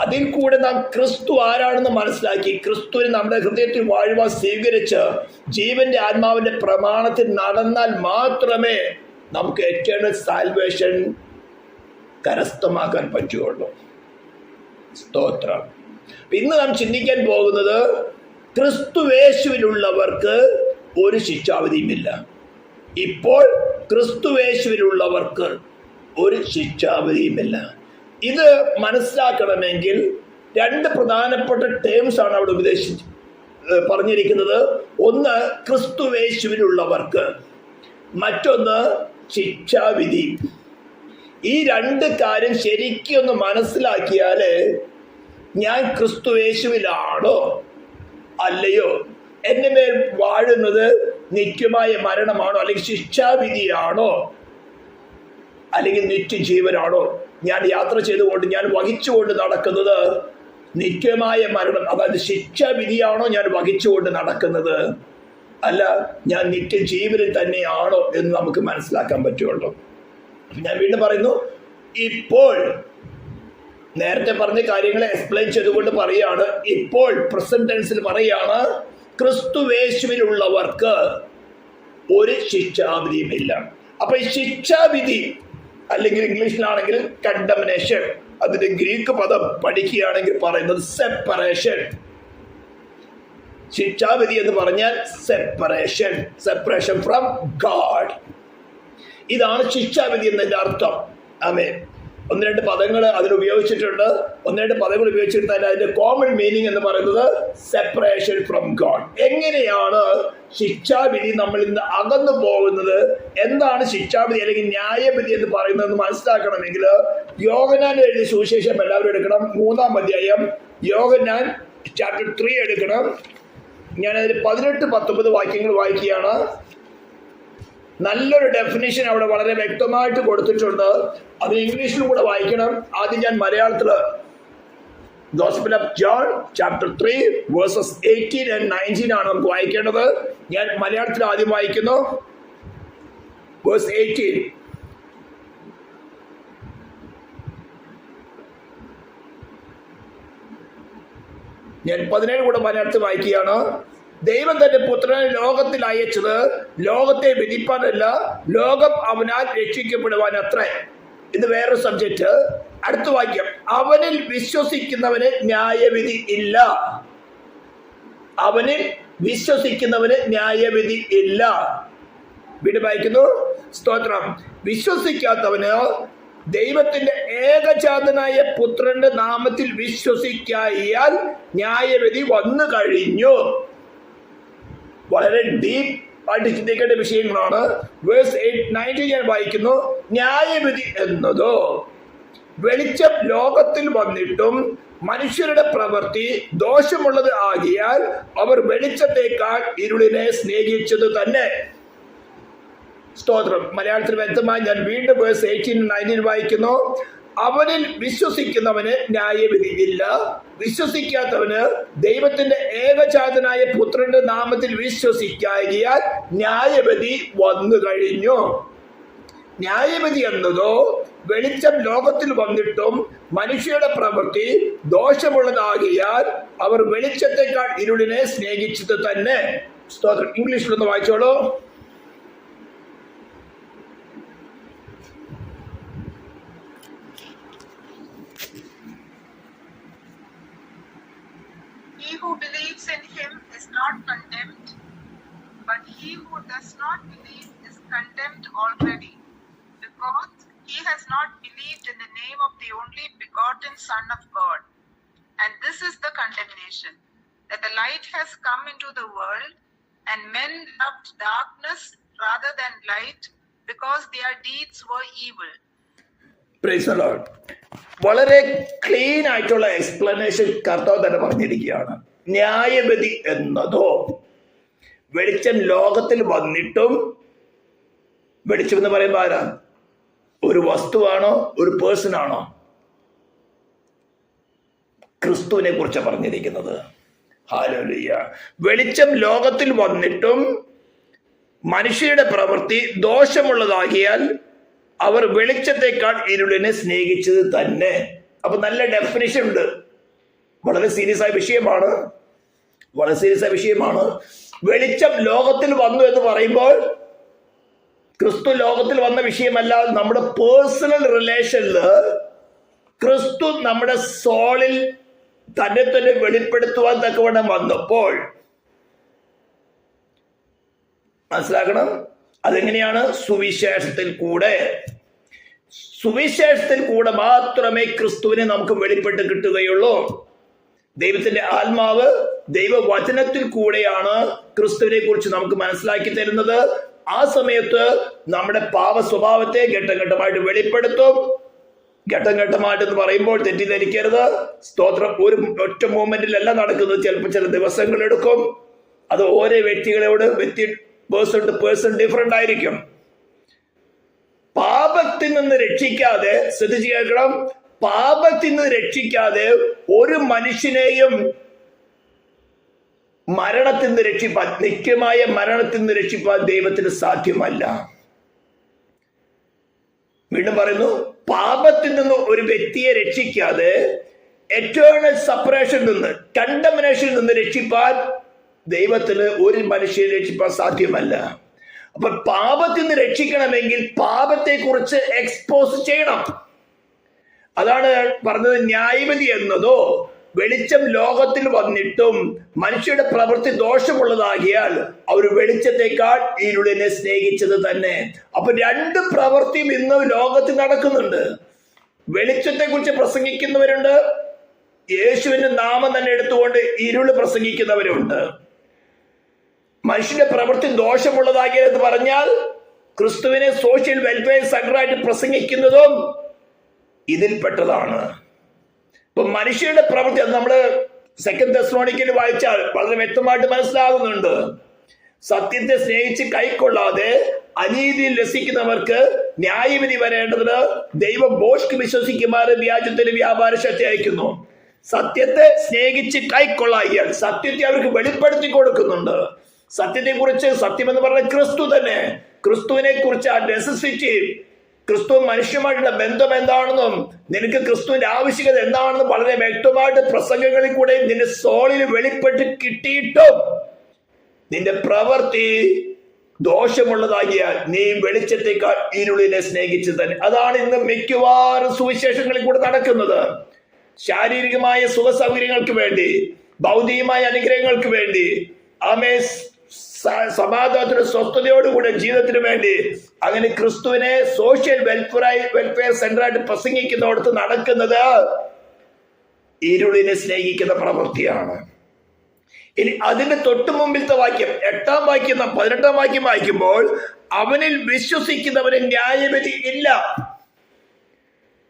അതിൽ കൂടെ നാം ക്രിസ്തു ആരാണെന്ന് മനസ്സിലാക്കി ക്രിസ്തുവിനെ നമ്മുടെ ഹൃദയത്തിൽ വാഴുവാൻ സ്വീകരിച്ച് ജീവന്റെ ആത്മാവിന്റെ പ്രമാണത്തിൽ നടന്നാൽ മാത്രമേ നമുക്ക് എറ്റേണൽ സാൽവേഷൻ കരസ്ഥമാക്കാൻ പറ്റുകയുള്ളൂ. സ്തോത്രം. ഇന്ന് നാം ചിന്തിക്കാൻ പോകുന്നത് ക്രിസ്തുവേശുവിലുള്ളവർക്ക് ഒരു ശിക്ഷാവിധിയുമില്ല. ഇപ്പോൾ ക്രിസ്തുവേശുവിലുള്ളവർക്ക് ഒരു ശിക്ഷാവിധിയുമില്ല. ഇത് മനസ്സിലാക്കണമെങ്കിൽ 2 പ്രധാനപ്പെട്ട ടേംസ് ആണ് അവിടെ പറഞ്ഞിരിക്കുന്നത്. ഒന്ന് ക്രിസ്തുവേശുവിലുള്ളവർക്ക്, മറ്റൊന്ന് ശിക്ഷാവിധി. ഈ 2 കാര്യം ശരിക്കും ഒന്ന് മനസ്സിലാക്കിയാല് ഞാൻ ക്രിസ്തുവേശുവിലാണോ അല്ലയോ, എന്റെ മേൽ വാഴുന്നത് നിത്യമായ മരണമാണോ അല്ലെങ്കിൽ ശിക്ഷാവിധിയാണോ അല്ലെങ്കിൽ നിത്യജീവനാണോ, ഞാൻ യാത്ര ചെയ്തുകൊണ്ട് ഞാൻ വഹിച്ചുകൊണ്ട് നടക്കുന്നത് നിത്യമായ മരണം അതായത് ശിക്ഷാവിധിയാണോ ഞാൻ വഹിച്ചുകൊണ്ട് നടക്കുന്നത്, അല്ല ഞാൻ നിത്യജീവനിൽ തന്നെയാണോ എന്ന് നമുക്ക് മനസ്സിലാക്കാൻ പറ്റുള്ളൂ. ഞാൻ വീണ്ടും പറയുന്നു, ഇപ്പോൾ നേരത്തെ പറഞ്ഞ കാര്യങ്ങളെ എക്സ്പ്ലെയിൻ ചെയ്തുകൊണ്ട് പറയാണ്, ഇപ്പോൾ പ്രസന്റ് ടെൻസിൽ പറയാണ് ക്രിസ്തുവേശുവിലുള്ളവർക്ക് ഒരു ശിക്ഷാവിധിയുമില്ല. അപ്പൊ ഈ ശിക്ഷാവിധി അല്ലെങ്കിൽ ഇംഗ്ലീഷിലാണെങ്കിൽ കണ്ടംനേഷൻ, അതിന്റെ ഗ്രീക്ക് പദം പഠിക്കുകയാണെങ്കിൽ പറയുന്നത് സെപ്പറേഷൻ. ശിക്ഷാവിധി എന്ന് പറഞ്ഞാൽ സെപ്പറേഷൻ ഫ്രം ഗാഡ്. ഇതാണ് ശിക്ഷാവിധി എന്നതിന്റെ അർത്ഥം. ആമേൻ. 1-2 പദങ്ങൾ അതിൽ ഉപയോഗിച്ചിട്ടുണ്ട്. 1-2 പദങ്ങൾ ഉപയോഗിച്ചിട്ട് അതിന്റെ കോമൺ മീനിങ് എന്ന് പറയുന്നത് സെപ്പറേഷൻ ഫ്രം ഗോഡ്. എങ്ങനെയാണ് ശിക്ഷാവിധി നമ്മൾ ഇന്ന് അകന്നു പോകുന്നത്, എന്താണ് ശിക്ഷാവിധി അല്ലെങ്കിൽ ന്യായവിധി എന്ന് പറയുന്നത് മനസ്സിലാക്കണമെങ്കിൽ യോഹന്നാൻ എഴുതിയ സുവിശേഷം എല്ലാവരും എടുക്കണം. 3-ാം അധ്യായം യോഹന്നാൻ ചാപ്റ്റർ 3 എടുക്കണം. ഞാനതിൽ 18-19 വാക്യങ്ങൾ വായിക്കുകയാണ്. നല്ലൊരു ഡെഫിനിഷൻ അവിടെ വളരെ വ്യക്തമായിട്ട് കൊടുത്തിട്ടുണ്ട്. അത് ഇംഗ്ലീഷിലും കൂടെ വായിക്കണം. ആദ്യം ഞാൻ മലയാളത്തില് Gospel of John chapter 3 verses 18 and 19 ആണ് നമുക്ക് വായിക്കേണ്ടത്. ഞാൻ മലയാളത്തിൽ ആദ്യം വായിക്കുന്നു. Verse 18. ഞാൻ 17 കൂടെ മലയാളത്തിൽ വായിക്കുകയാണ്. ദൈവം തന്റെ പുത്രനെ ലോകത്തിൽ അയച്ചത് ലോകത്തെ വിധിപ്പാനല്ല, ലോകം അവനാൽ രക്ഷിക്കപ്പെടുവാൻ അത്രേ. ഇത് വേറൊരു സബ്ജക്റ്റ്. അടുത്ത വാക്യം, അവനിൽ വിശ്വസിക്കുന്നവന് ന്യായവിധി ഇല്ല. അവനിൽ വിശ്വസിക്കുന്നവന് ന്യായവിധി ഇല്ല. വീണ്ടും വായിക്കുന്നു. സ്തോത്രം. വിശ്വസിക്കാത്തവന് ദൈവത്തിന്റെ ഏകജാതനായ പുത്രന്റെ നാമത്തിൽ വിശ്വസിക്കായാൽ ന്യായവിധി വന്നു കഴിഞ്ഞു. വളരെ ഡീപ്പ് ആയിട്ട് ചിന്തിക്കേണ്ട വിഷയങ്ങളാണ്. വേഴ്സ് 19 ഞാൻ വായിക്കുന്നു. ന്യായവിധി എന്നതോ വെളിച്ചം ലോകത്തിൽ വന്നിട്ടും മനുഷ്യരുടെ പ്രവൃത്തി ദോഷമുള്ളത് ആകിയാൽ അവർ വെളിച്ചത്തേക്കാൾ ഇരുളിനെ സ്നേഹിച്ചത് തന്നെ. സ്തോത്രം. മലയാളത്തിൽ വ്യക്തമായി ഞാൻ വീണ്ടും വേഴ്സ് 18-19 വായിക്കുന്നു. അവനിൽ വിശ്വസിക്കുന്നവന് ന്യായവിധി ഇല്ല. വിശ്വസിക്കാത്തവന് ദൈവത്തിന്റെ ഏകജാതനായ പുത്രന്റെ നാമത്തിൽ വിശ്വസിക്കാകിയാൽ ന്യായവിധി വന്നു കഴിഞ്ഞു. ന്യായവിധി എന്നതോ വെളിച്ചം ലോകത്തിൽ വന്നിട്ടും മനുഷ്യരുടെ പ്രവൃത്തി ദോഷമുള്ളതാകിയാൽ അവർ വെളിച്ചത്തെക്കാൾ ഇരുളിനെ സ്നേഹിച്ചത് തന്നെ. സ്തോത്രം. ഇംഗ്ലീഷിലൊന്ന് വായിച്ചോളൂ. He who believes in him is not condemned, but he who does not believe is condemned already, because he has not believed in the name of the only begotten Son of God. And this is the condemnation, that the light has come into the world, and men loved darkness rather than light, because their deeds were evil. Praise the Lord. വളരെ clean ആയിട്ടുള്ള explanation കർത്താവ് തന്നെ പറഞ്ഞിരിക്കുകയാണ്. ന്യായവിധി എന്നതോ വെളിച്ചം ലോകത്തിൽ വന്നിട്ടും, വെളിച്ചം എന്ന് പറയുമ്പോൾ ആരാ? ഒരു വസ്തുവാണോ ഒരു പേഴ്സൺ ആണോ? ക്രിസ്തുവിനെ കുറിച്ച് പറഞ്ഞിരിക്കുന്നത്. ഹല്ലേലൂയ. വെളിച്ചം ലോകത്തിൽ വന്നിട്ടും മനുഷ്യരുടെ പ്രവൃത്തി ദോഷമുള്ളതാകിയാൽ അവർ വെളിച്ചത്തെക്കാൾ ഇരുളിനെ സ്നേഹിച്ചത് തന്നെ. അപ്പൊ നല്ല ഡെഫിനിഷൻ ഉണ്ട്. വളരെ സീരിയസ് ആയ വിഷയമാണ്, വളരെ സീരിയസ് ആയ വിഷയമാണ്. വെളിച്ചം ലോകത്തിൽ വന്നു എന്ന് പറയുമ്പോൾ ക്രിസ്തു ലോകത്തിൽ വന്ന വിഷയമല്ല. നമ്മുടെ പേഴ്സണൽ റിലേഷനില് ക്രിസ്തു നമ്മുടെ സോളിൽ തന്നെ തന്നെ വെളിപ്പെടുത്തുവാൻ തക്കവണ്ണം വന്നപ്പോൾ മനസ്സിലാക്കണം. അതെങ്ങനെയാണ്? സുവിശേഷത്തിൽ കൂടെ. സുവിശേഷത്തിൽ കൂടെ മാത്രമേ ക്രിസ്തുവിനെ നമുക്ക് വെളിപ്പെട്ട് കിട്ടുകയുള്ളൂ. ദൈവത്തിന്റെ ആത്മാവ് ദൈവവചനത്തിൽ കൂടെയാണ് ക്രിസ്തുവിനെ കുറിച്ച് നമുക്ക് മനസ്സിലാക്കി തരുന്നത്. ആ സമയത്ത് നമ്മുടെ പാപ സ്വഭാവത്തെ ഘട്ടം ഘട്ടമായിട്ട് വെളിപ്പെടുത്തും. ഘട്ടം ഘട്ടമായിട്ട് എന്ന് പറയുമ്പോൾ തെറ്റിദ്ധരിക്കരുത്. സ്തോത്രം. ഒരു ഒറ്റ മൂമെന്റിലല്ല നടക്കുന്നത്. ചിലപ്പോൾ ചില ദിവസങ്ങൾ എടുക്കും. അത് ഓരോ വ്യക്തികളോട് പേഴ്സൺ ടു പേഴ്സൺ ഡിഫറെന്റ് ആയിരിക്കും. പാപത്തിൽ നിന്ന് രക്ഷിക്കാതെ, ശ്രദ്ധിച്ചു കേൾക്കണം, പാപത്തിൽ നിന്ന് രക്ഷിക്കാതെ ഒരു മനുഷ്യനെയും മരണത്തിൽ നിന്ന് രക്ഷിപ്പാൻ, നിത്യമായ മരണത്തിൽ നിന്ന് രക്ഷിപ്പാൻ ദൈവത്തിന് സാധ്യമല്ല. വീണ്ടും പറയുന്നു, പാപത്തിൽ നിന്ന് ഒരു വ്യക്തിയെ രക്ഷിക്കാതെ എറ്റേണൽ സെപ്പറേഷനിൽ നിന്ന്, കണ്ടമിനേഷനിൽ നിന്ന് രക്ഷിപ്പാൻ ദൈവത്തിന് ഒരു മനുഷ്യനെ രക്ഷിപ്പാൻ സാധ്യമല്ല. അപ്പൊ പാപത്തിൽ നിന്ന് രക്ഷിക്കണമെങ്കിൽ പാപത്തെ കുറിച്ച് എക്സ്പോസ് ചെയ്യണം. അതാണ് പറഞ്ഞത്. ന്യായവിധി എന്നതോ വെളിച്ചം ലോകത്തിൽ വന്നിട്ടും മനുഷ്യരുടെ പ്രവൃത്തി ദോഷമുള്ളതാകിയാൽ അവർ വെളിച്ചത്തെക്കാൾ ഇരുളിനെ സ്നേഹിച്ചത് തന്നെ. അപ്പൊ രണ്ട് പ്രവൃത്തിയും ഇന്ന് ലോകത്തിൽ നടക്കുന്നുണ്ട്. വെളിച്ചത്തെ കുറിച്ച് പ്രസംഗിക്കുന്നവരുണ്ട്, യേശുവിന്റെ നാമം തന്നെ എടുത്തുകൊണ്ട് ഇരുള് പ്രസംഗിക്കുന്നവരുണ്ട്. മനുഷ്യന്റെ പ്രവൃത്തി ദോഷമുള്ളതാകിയാൽ എന്ന് പറഞ്ഞാൽ ക്രിസ്തുവിനെ സോഷ്യൽ വെൽഫെയർ സെന്ററായിട്ട് പ്രസംഗിക്കുന്നതും ഇതിൽപ്പെട്ടതാണ്. ഇപ്പൊ മനുഷ്യരുടെ പ്രവൃത്തി, അത് നമ്മള് 2 തെസ്സലോനിക്കയിൽ വായിച്ചാൽ വളരെ വ്യക്തമായിട്ട് മനസ്സിലാകുന്നുണ്ട്. സത്യത്തെ സ്നേഹിച്ച് കൈക്കൊള്ളാതെ അനീതിയിൽ രസിക്കുന്നവർക്ക് ന്യായവിധി വരേണ്ടതിന് ദൈവം ഭോഷ്ക് വിശ്വസിക്കുമാറ് വ്യാജത്തിന് വ്യാപാര ശക്തി അയക്കുന്നു. സത്യത്തെ സ്നേഹിച്ച് കൈക്കൊള്ളാൻ സത്യത്തെ അവർക്ക് വെളിപ്പെടുത്തി കൊടുക്കുന്നുണ്ട്. സത്യത്തെ കുറിച്ച്, സത്യം എന്ന് പറഞ്ഞ ക്രിസ്തു തന്നെ, ക്രിസ്തുവിനെ കുറിച്ച് ആ നെസസിറ്റി, ക്രിസ്തു മനുഷ്യമായിട്ടുള്ള ബന്ധം എന്താണെന്നും നിനക്ക് ക്രിസ്തുവിന്റെ ആവശ്യകത എന്താണെന്നും വളരെ വ്യക്തമായിട്ട് പ്രസംഗങ്ങളിൽ കൂടെ നിന്റെ സോളിൽ വെളിപ്പെട്ട് കിട്ടിയിട്ടും നിന്റെ പ്രവൃത്തി ദോഷമുള്ളതാകിയാൽ നീ വെളിച്ചത്തെക്കാൾ ഇരുളിനെ സ്നേഹിച്ചു തന്നെ. അതാണ് ഇന്ന് മിക്കവാറും സുവിശേഷങ്ങളിൽ കൂടെ നടക്കുന്നത്. ശാരീരികമായ സുഖ സൗകര്യങ്ങൾക്ക് വേണ്ടി, ഭൗതികമായ അനുഗ്രഹങ്ങൾക്ക് വേണ്ടി, സമാധാനത്തിന് സ്വസ്ഥതയോടുകൂടെ ജീവിതത്തിന് വേണ്ടി അങ്ങനെ ക്രിസ്തുവിനെ സോഷ്യൽ വെൽഫെയർ സെന്ററായിട്ട് പ്രസംഗിക്കുന്നിടത്ത് നടക്കുന്നത് ഇരുളിനെ സ്നേഹിക്കുന്ന പ്രവൃത്തിയാണ്. ഇനി അതിന്റെ തൊട്ടു മുമ്പിലത്തെ വാക്യം, 8-ാം വാക്യം, 18-ാം വാക്യം വായിക്കുമ്പോൾ അവനിൽ വിശ്വസിക്കുന്നവന് ന്യായവിധി ഇല്ല.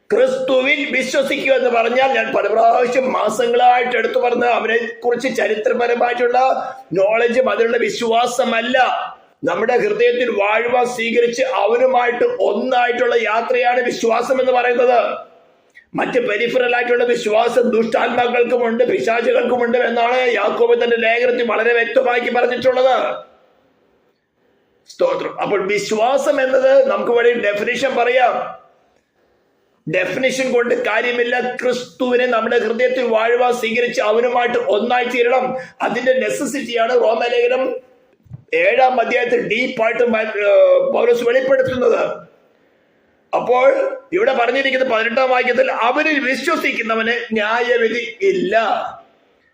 ക്രിസ്തുവിൽ വിശ്വസിക്കുക എന്ന് പറഞ്ഞാൽ, ഞാൻ പല പ്രാവശ്യം മാസങ്ങളായിട്ട് എടുത്തു പറഞ്ഞ അവനെ കുറിച്ച് ചരിത്രപരമായിട്ടുള്ള നോളജും അതിനുള്ള വിശ്വാസമല്ല. നമ്മുടെ ഹൃദയത്തിൽ വാഴുവാൻ സ്വീകരിച്ച് അവനുമായിട്ട് ഒന്നായിട്ടുള്ള യാത്രയാണ് വിശ്വാസം എന്ന് പറയുന്നത്. മറ്റ് പെരിഫറൽ ആയിട്ടുള്ള വിശ്വാസം ദുഷ്ടാത്മാക്കൾക്കുമുണ്ട്, പിശാചുകൾക്കുമുണ്ട് എന്നാണ് യാക്കോബ് തന്റെ ലേഖനത്തിൽ വളരെ വ്യക്തമാക്കി പറഞ്ഞിട്ടുള്ളത്. സ്തോത്രം. അപ്പോൾ വിശ്വാസം എന്നത് നമുക്ക് വേണ്ടി ഡെഫിനിഷൻ പറയാം. ഡെഫിനിഷൻ കൊണ്ട് കാര്യമില്ല. ക്രിസ്തുവിനെ നമ്മുടെ ഹൃദയത്തിൽ വാഴുവാൻ സ്വീകരിച്ച് അവനുമായിട്ട് ഒന്നായി തീരണം. അതിന്റെ നെസസിറ്റിയാണ് റോമലേഖനം 7-ാം അധ്യായത്തിൽ ഡീപ്പായിട്ട് പൗലോസ് വെളിപ്പെടുത്തുന്നത്. അപ്പോൾ ഇവിടെ പറഞ്ഞിരിക്കുന്നത് 18-ാം വാക്യത്തിൽ അവനിൽ വിശ്വസിക്കുന്നവന് ന്യായവിധി ഇല്ല.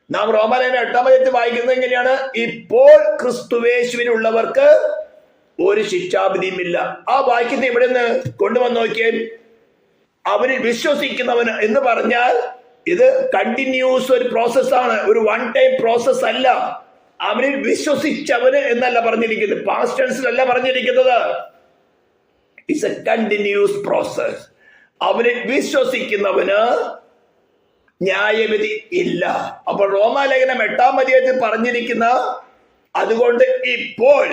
നാം റോമലേഖനം 8-ാം അധ്യായത്തിൽ വായിക്കുന്നത് എങ്ങനെയാണ്? ഇപ്പോൾ ക്രിസ്തുവേശുവിനുള്ളവർക്ക് ഒരു ശിക്ഷാവിധിയും ഇല്ല. ആ വാക്യത്തെ ഇവിടെ നിന്ന് കൊണ്ടുവന്ന് നോക്കിയേ. അവനിൽ വിശ്വസിക്കുന്നവന് എന്ന് പറഞ്ഞാൽ ഇത് കണ്ടിന്യൂസ് ഒരു പ്രോസസ്സാണ്, ഒരു വൺ ടൈം പ്രോസസ് അല്ല. അവനിൽ വിശ്വസിച്ചവന് എന്നല്ല പറഞ്ഞിരിക്കുന്നത്, പാസ്റ്റ് ടെൻസിലല്ല പറഞ്ഞിരിക്കുന്നത്. It's A continuous process. അവനിൽ വിശ്വസിക്കുന്നവന് ന്യായവിധി ഇല്ല. അപ്പോൾ റോമാലേഖനം 8-ാം അധ്യായത്തിൽ പറഞ്ഞിരിക്കുന്ന അതുകൊണ്ട് ഇപ്പോൾ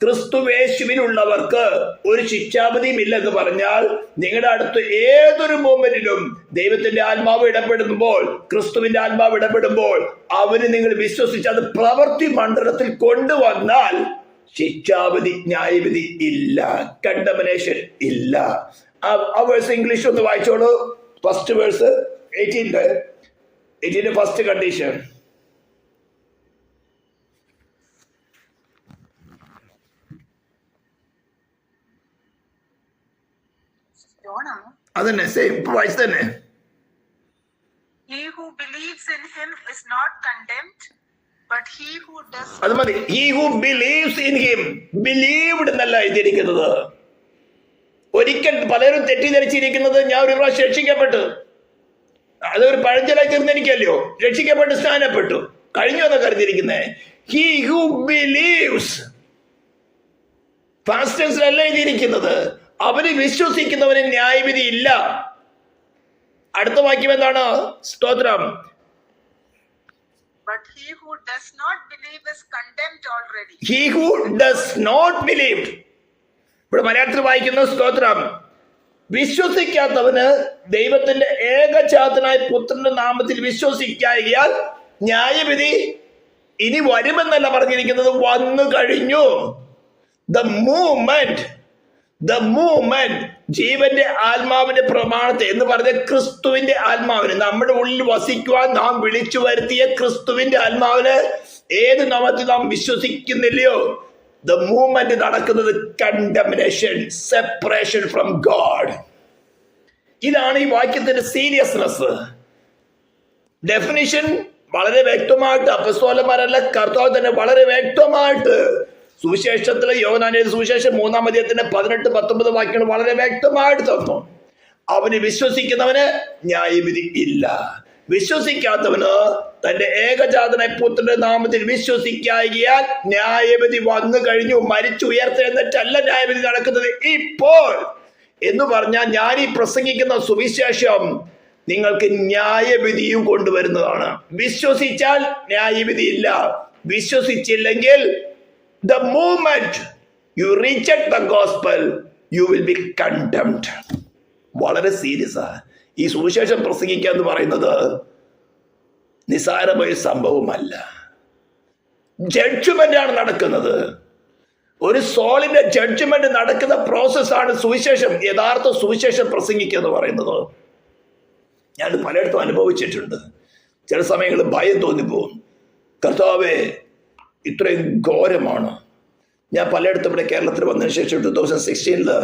ക്രിസ്തുവേശുവിനുള്ളവർക്ക് ഒരു ശിക്ഷാപതിയും ഇല്ലെന്ന് പറഞ്ഞാൽ നിങ്ങളുടെ അടുത്ത് ഏതൊരു മൊമെന്റിലും ദൈവത്തിന്റെ ആത്മാവ് ഇടപെടുമ്പോൾ, ക്രിസ്തുവിന്റെ ആത്മാവ് ഇടപെടുമ്പോൾ അവന് നിങ്ങൾ വിശ്വസിച്ച് അത് പ്രവൃത്തി മണ്ഡലത്തിൽ കൊണ്ടുവന്നാൽ ശിക്ഷാവിധി, ന്യായവിധി ഇല്ല, കണ്ടമനേഷൻ ഇല്ല. ആ വേഴ്സ് ഇംഗ്ലീഷ് ഒന്ന് വായിച്ചോളൂ. First verse 18 first condition. അതന്നെ സെയിം വായിച്ച് തന്നെ. He who believes in him is not condemned, but he who does. അത് മതി. He who believes in him, believed എന്നല്ല എഴുതിയിരിക്കുന്നത്. ഒരിക്കൽ പലരും തെറ്റിദ്ധരിച്ചിരിക്കുന്നത് ഞാൻ ഒരു പ്രാവശ്യം രക്ഷിക്കപ്പെട്ടു, അതൊരു പഴഞ്ചലായി തീർന്നിരിക്കല്ലോ. രക്ഷിക്കപ്പെട്ട് സ്നാനപ്പെട്ടു കഴിഞ്ഞു എന്നൊക്കെ അറിഞ്ഞിരിക്കുന്നത്. He who believes, ഫാസ്റ്റേഴ്സിലല്ല എഴുതിയിരിക്കുന്നത്. അവന് വിശ്വസിക്കുന്നവന് ന്യായവിധി ഇല്ല. അടുത്ത വാക്യം എന്താണ്? സ്തോത്രം. But he who does not believe is condemned already. He who does not believe. ഇവിടെ മലയാളത്തിൽ വായിക്കുന്ന സ്തോത്രം, വിശ്വസിക്കാത്തവന് ദൈവത്തിന്റെ ഏകജാതനായ പുത്രന്റെ നാമത്തിൽ വിശ്വസിക്കായാൽ ന്യായവിധി ഇനി വരുമെന്നല്ല പറഞ്ഞിരിക്കുന്നത്, വന്നു കഴിഞ്ഞു. The movement ജീവന്റെ ആത്മാവിന്റെ പ്രമാണത്തെ എന്ന് പറഞ്ഞ ക്രിസ്തുവിന്റെ ആത്മാവിന് നമ്മുടെ ഉള്ളിൽ വസിക്കുവാൻ നാം വിളിച്ചു വരുത്തിയ ക്രിസ്തുവിന്റെ ആത്മാവിന് ഏത് നാമത്തിൽ നാം വിശ്വസിക്കുന്നില്ലയോ, the movement നടക്കുന്നത് കണ്ടംനേഷൻ, സെപ്പറേഷൻ ഫ്രം ഗോഡ്. ഇതാണ് ഈ വാക്യത്തിന്റെ സീരിയസ്നെസ്. ഡെഫിനിഷൻ വളരെ വ്യക്തമായിട്ട് അപ്പസ്തോലന്മാരല്ല, കർത്താവ് തന്നെ വളരെ വ്യക്തമായിട്ട് സുവിശേഷത്തിലെ യോഹന്നാന്റെ സുവിശേഷം 3-ാം അധ്യായത്തിന്റെ 18-19 വാക്യങ്ങൾ വളരെ വ്യക്തമായിട്ട് തന്നു. അവന് വിശ്വസിക്കുന്നവന് ന്യായവിധി ഇല്ല. വിശ്വസിക്കാത്തവന് തന്റെ ഏകജാതനായ പുത്രന്റെ നാമത്തിൽ വിശ്വസിക്കായാൽ ന്യായവിധി വന്നു കഴിഞ്ഞു. മരിച്ചു ഉയർത്തെഴുന്നേറ്റല്ല ന്യായവിധി നടക്കുന്നത് ഇപ്പോൾ എന്ന് പറഞ്ഞാൽ ഞാൻ ഈ പ്രസംഗിക്കുന്ന സുവിശേഷം നിങ്ങൾക്ക് ന്യായവിധിയും കൊണ്ടുവരുന്നതാണ്. വിശ്വസിച്ചാൽ ന്യായവിധി ഇല്ല, വിശ്വസിച്ചില്ലെങ്കിൽ the moment you reject the gospel you will be condemned. വളരെ സീരിയസ് ആണ് ഈ സുവിശേഷം പ്രസംഗിക്കുക എന്ന് പറയുന്നത്. നിസ്സാരമായ സംഭവമല്ല. ജഡ്ജ്മെന്റ് ആണ് നടക്കുന്നത്. ഒരു സോളിന്റെ ജഡ്ജ്മെന്റ് നടക്കുന്ന പ്രോസസ്സാണ് സുവിശേഷം, യഥാർത്ഥ സുവിശേഷം പ്രസംഗിക്കുക എന്ന് പറയുന്നത്. ഞാൻ പലയിടത്തും അനുഭവിച്ചിട്ടുണ്ട്. ചില സമയങ്ങളിൽ ഭയം തോന്നിപ്പോകും. കർത്താവേ, ഇത്രയും ഘോരമാണ്. ഞാൻ പലയിടത്തും ഇവിടെ കേരളത്തിൽ വന്നതിന് ശേഷം 2016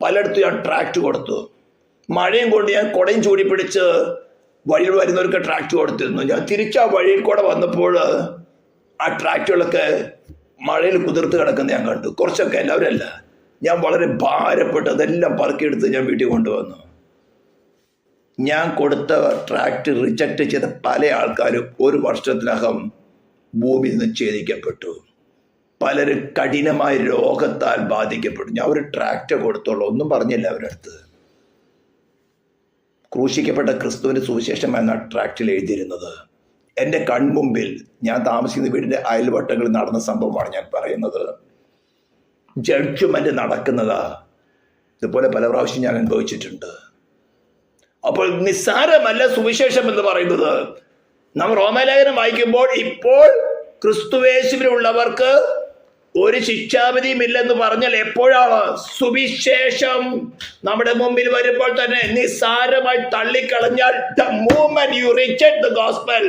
പലയിടത്തും ഞാൻ ട്രാക്ട് കൊടുത്തു. മഴയും കൊണ്ട് ഞാൻ കുടയും ചൂടി പിടിച്ച് വഴിയിൽ വരുന്നവർക്ക് ട്രാക്ട് കൊടുത്തിരുന്നു. ഞാൻ തിരിച്ച് ആ വഴിയിൽ കൂടെ വന്നപ്പോൾ ആ ട്രാക്റ്റുകളൊക്കെ മഴയിൽ കുതിർത്ത് കിടക്കുന്ന ഞാൻ കണ്ടു. കുറച്ചൊക്കെ, എല്ലാവരല്ല. ഞാൻ വളരെ ഭാരപ്പെട്ട് അതെല്ലാം പറക്കിയെടുത്ത് ഞാൻ വീട്ടിൽ കൊണ്ടുവന്നു. ഞാൻ കൊടുത്ത ട്രാക്ട് റിജക്റ്റ് ചെയ്ത പല ആൾക്കാരും 1 വർഷത്തിനകം ഭൂമിയിൽ നിന്ന് ഛേദിക്കപ്പെട്ടു. പലരും കഠിനമായ രോഗത്താൽ ബാധിക്കപ്പെട്ടു. ഞാൻ ഒരു ട്രാക്ട് കൊടുത്തോളൂ, ഒന്നും പറഞ്ഞില്ല അവരുടെ അടുത്ത്. ക്രൂശിക്കപ്പെട്ട ക്രിസ്തുവിന്റെ സുവിശേഷം എന്ന ട്രാക്റ്റിൽ എഴുതിയിരുന്നത്. എൻ്റെ കൺമുമ്പിൽ ഞാൻ താമസിക്കുന്ന വീടിൻ്റെ അയൽവട്ടങ്ങളിൽ നടന്ന സംഭവമാണ് ഞാൻ പറയുന്നത്. ജഡ്ജ്മെന്റ് നടക്കുന്നതാ. ഇതുപോലെ പല പ്രാവശ്യം ഞാൻ അനുഭവിച്ചിട്ടുണ്ട്. അപ്പോൾ നിസ്സാരമല്ല സുവിശേഷം എന്ന് പറയുന്നത്. നാം റോമാലേഖനം വായിക്കുമ്പോൾ ഇപ്പോൾ ക്രിസ്തുവേശുവിനുള്ളവർക്ക് ഒരു ശിക്ഷാവിധിയും ഇല്ലെന്ന് പറഞ്ഞാൽ എപ്പോഴാണ്? സുവിശേഷം നമ്മുടെ മുമ്പിൽ വരുമ്പോൾ തന്നെ നിസ്സാരമായി തള്ളിക്കളഞ്ഞാൽ the moment you reject the gospel,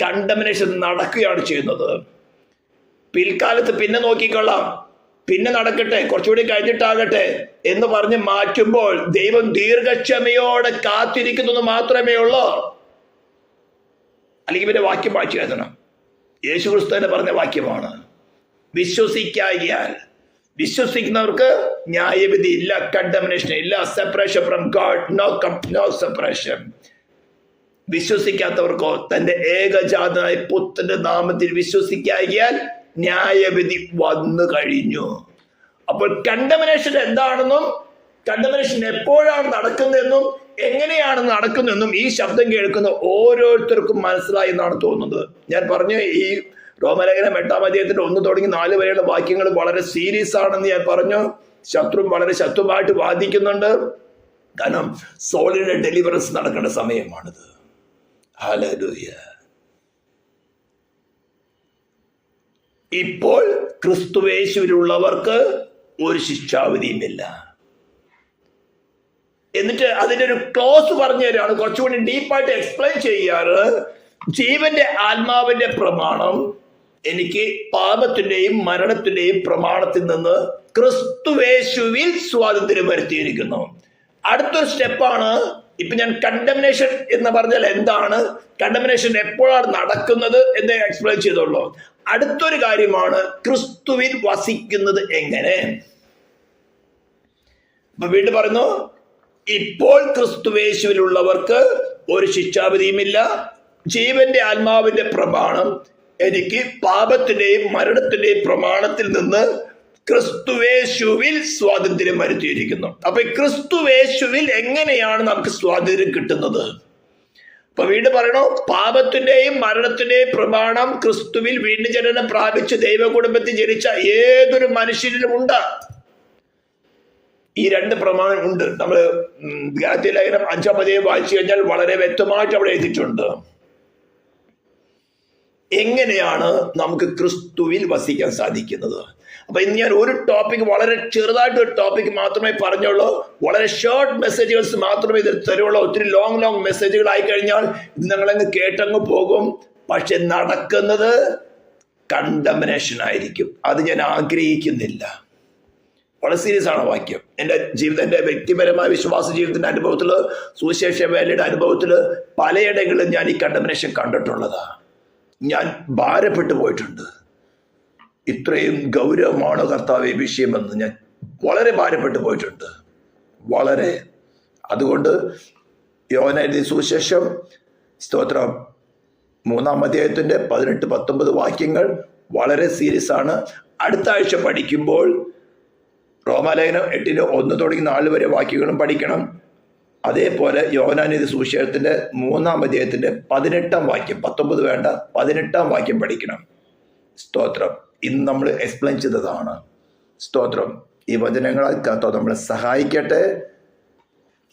contamination നടക്കുകയാണ് ചെയ്യുന്നത്. പിൽക്കാലത്ത് പിന്നെ നോക്കിക്കൊള്ളാം, പിന്നെ നടക്കട്ടെ, കുറച്ചുകൂടി കഴിഞ്ഞിട്ടാകട്ടെ എന്ന് പറഞ്ഞ് മാറ്റുമ്പോൾ ദൈവം ദീർഘക്ഷമയോടെ കാത്തിരിക്കുന്നത് മാത്രമേ ഉള്ളൂ. അല്ലെങ്കിൽ പിന്നെ വാക്യം വായിച്ചു എഴുതണം. യേശു ക്രിസ്തു തന്നെ പറഞ്ഞ വാക്യമാണ്. വിശ്വസിക്കായാൽ, വിശ്വസിക്കുന്നവർക്ക് ന്യായവിധി ഇല്ല, കണ്ടംനേഷൻ ഇല്ല, separation from God, no separation. വിശ്വസിക്കാത്തവർക്കോ തന്റെ ഏകജാതനായ പുത്രന്റെ നാമത്തിൽ വിശ്വസിക്കായാൽ ന്യായവിധി വന്നു കഴിഞ്ഞു. അപ്പോൾ കണ്ടംനേഷൻ എന്താണെന്നും കണ്ടംനേഷൻ എപ്പോഴാണ് നടക്കുന്നതെന്നും എങ്ങനെയാണ് നടക്കുന്നതെന്നും ഈ ശബ്ദം കേൾക്കുന്ന ഓരോരുത്തർക്കും മനസ്സിലായി എന്നാണ് തോന്നുന്നത്. ഞാൻ പറഞ്ഞു, ഈ റോമലേഖനം 8-ാം അധ്യായത്തിന്റെ 1 തുടങ്ങി 4 വരെയുള്ള വാക്യങ്ങൾ വളരെ സീരിയസ് ആണെന്ന് ഞാൻ പറഞ്ഞു. ശത്രു വളരെ ശക്തമായിട്ട് വാദിക്കുന്നുണ്ട്. കാരണം സോളിന്റെ ഡെലിവറൻസ് നടക്കേണ്ട സമയമാണിത്. ഹല്ലേലൂയ. ഇപ്പോൾ ക്രിസ്തുവേശുവിലുള്ളവർക്ക് ഒരു ശിക്ഷാവിധിയുമില്ല. എന്നിട്ട് അതിന്റെ ഒരു ക്ലോസ് പറഞ്ഞു തരാണ്, കുറച്ചുകൂടി ഡീപ്പായിട്ട് എക്സ്പ്ലെയിൻ ചെയ്യാറ്. ജീവന്റെ ആത്മാവിന്റെ പ്രമാണം എനിക്ക് പാപത്തിന്റെയും മരണത്തിന്റെയും പ്രമാണത്തിൽ നിന്ന് ക്രിസ്തുവേശുവിൽ സ്വാതന്ത്ര്യം വരുത്തിയിരിക്കുന്നു. അടുത്തൊരു സ്റ്റെപ്പാണ് ഇപ്പൊ ഞാൻ കണ്ടംനേഷൻ എന്ന് പറഞ്ഞാൽ എന്താണ്, കണ്ടംനേഷൻ എപ്പോഴാണ് നടക്കുന്നത് എന്ന് എക്സ്പ്ലെയിൻ ചെയ്തോളൂ. അടുത്തൊരു കാര്യമാണ് ക്രിസ്തുവിൽ വസിക്കുന്നത് എങ്ങനെ. അപ്പൊ വീണ്ടും പറയുന്നു, ഇപ്പോൾ ക്രിസ്തുവേശുവിലുള്ളവർക്ക് ഒരു ശിക്ഷാവിധിയുമില്ല. ജീവന്റെ ആത്മാവിന്റെ പ്രമാണം എനിക്ക് പാപത്തിന്റെയും മരണത്തിന്റെയും പ്രമാണത്തിൽ നിന്ന് ക്രിസ്തുവേശുവിൽ സ്വാതന്ത്ര്യം വരുത്തിയിരിക്കുന്നു. അപ്പൊ ക്രിസ്തുവേശുവിൽ എങ്ങനെയാണ് നമുക്ക് സ്വാതന്ത്ര്യം കിട്ടുന്നത്? അപ്പൊ വീണ്ടും പറയണോ, പാപത്തിന്റെയും മരണത്തിന്റെയും പ്രമാണം ക്രിസ്തുവിൽ വീണ്ടും ജനനം പ്രാപിച്ച് ദൈവ കുടുംബത്തിൽ ജനിച്ച ഏതൊരു മനുഷ്യരിലും ഉണ്ട്. ഈ 2 പ്രമാണം ഉണ്ട്. നമ്മൾ ഗലാത്യ ലേഖനം 5-ാം അധ്യായം വായിച്ചു കഴിഞ്ഞാൽ വളരെ വ്യക്തമായിട്ട് അവിടെ എഴുതിയിട്ടുണ്ട്. എങ്ങനെയാണ് നമുക്ക് ക്രിസ്തുവിൽ വസിക്കാൻ സാധിക്കുന്നത്? അപ്പൊ ഇന്ന് ഞാൻ ഒരു ടോപ്പിക്, വളരെ ചെറുതായിട്ട് ഒരു ടോപ്പിക് മാത്രമേ പറഞ്ഞുള്ളൂ. വളരെ ഷോർട്ട് മെസ്സേജുകൾസ് മാത്രമേ ഇത് തരുള്ളൂ. ഒത്തിരി ലോങ് മെസ്സേജുകൾ ആയി കഴിഞ്ഞാൽ ഇത് ഞങ്ങളങ്ങ് കേട്ടങ്ങ് പോകും. പക്ഷെ നടക്കുന്നത് കണ്ടംനേഷൻ ആയിരിക്കും. അത് ഞാൻ ആഗ്രഹിക്കുന്നില്ല. വളരെ സീരിയസ് ആണ് വാക്യം. എൻ്റെ വ്യക്തിപരമായ വിശ്വാസ ജീവിതത്തിന്റെ അനുഭവത്തില്, സുവിശേഷ വേലയുടെ അനുഭവത്തില് പലയിടങ്ങളിലും ഞാൻ ഈ കണ്ടംനേഷൻ കണ്ടിട്ടുള്ളതാ. ഞാൻ ഭാരപ്പെട്ടു പോയിട്ടുണ്ട്. ഇത്രയും ഗൗരവമാണ് കർത്താവേ വിഷയമെന്ന് ഞാൻ വളരെ ഭാരപ്പെട്ടു പോയിട്ടുണ്ട്, വളരെ. അതുകൊണ്ട് യോഹന്നാൻ എഴുതിയ സുവിശേഷം സ്തോത്രം 3-ാം അധ്യായത്തിന്റെ 18-19 വാക്യങ്ങൾ വളരെ സീരിയസ് ആണ്. അടുത്ത ആഴ്ച പഠിക്കുമ്പോൾ റോമാലേഖനം 8-ലെ 1 തുടങ്ങി 4 വരെ വാക്യങ്ങളും പഠിക്കണം. അതേപോലെ യോഹന്നാൻ എഴുതിയ സുവിശേഷത്തിന്റെ 3-ാം അധ്യായത്തിന്റെ 18-ാം വാക്യം, 19 വേണ്ട, 18-ാം വാക്യം പഠിക്കണം. സ്തോത്രം. ഇന്ന് നമ്മൾ എക്സ്പ്ലെയിൻ ചെയ്തതാണ്. സ്തോത്രം. ഈ വചനങ്ങളാൽ കർത്താവ് നമ്മളെ സഹായിക്കട്ടെ.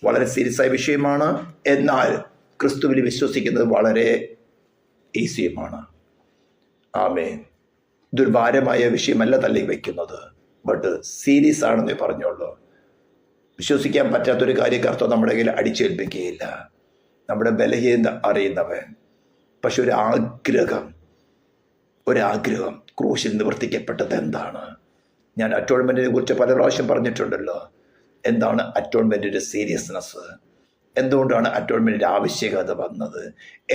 വളരെ സീരിയസ് ആയ വിഷയമാണ്. എന്നാൽ ക്രിസ്തുവിൽ വിശ്വസിക്കുന്നത് വളരെ ഈസിയുമാണ്. ആമേൻ. ദുർഭാരമായ വിഷയമല്ല തള്ളി വയ്ക്കുന്നത്, ബട്ട് സീരിയസ് ആണെന്നേ പറഞ്ഞോളൂ. വിശ്വസിക്കാൻ പറ്റാത്തൊരു കാര്യം കർത്താവ് നമ്മുടെ കയ്യിൽ അടിച്ചേൽപ്പിക്കുകയില്ല. നമ്മുടെ ബലഹീനത അറിയുന്നവൻ. പക്ഷെ ഒരാഗ്രഹം ക്രൂശിൽ നിവർത്തിക്കപ്പെട്ടത് എന്താണ്? ഞാൻ അറ്റോൺമെന്റിനെ കുറിച്ച് പല പ്രാവശ്യം പറഞ്ഞിട്ടുണ്ടല്ലോ. എന്താണ് അറ്റോൺമെന്റിന്റെ സീരിയസ്നെസ്? എന്തുകൊണ്ടാണ് അറ്റോൺമെന്റിന്റെ ആവശ്യകത വന്നത്?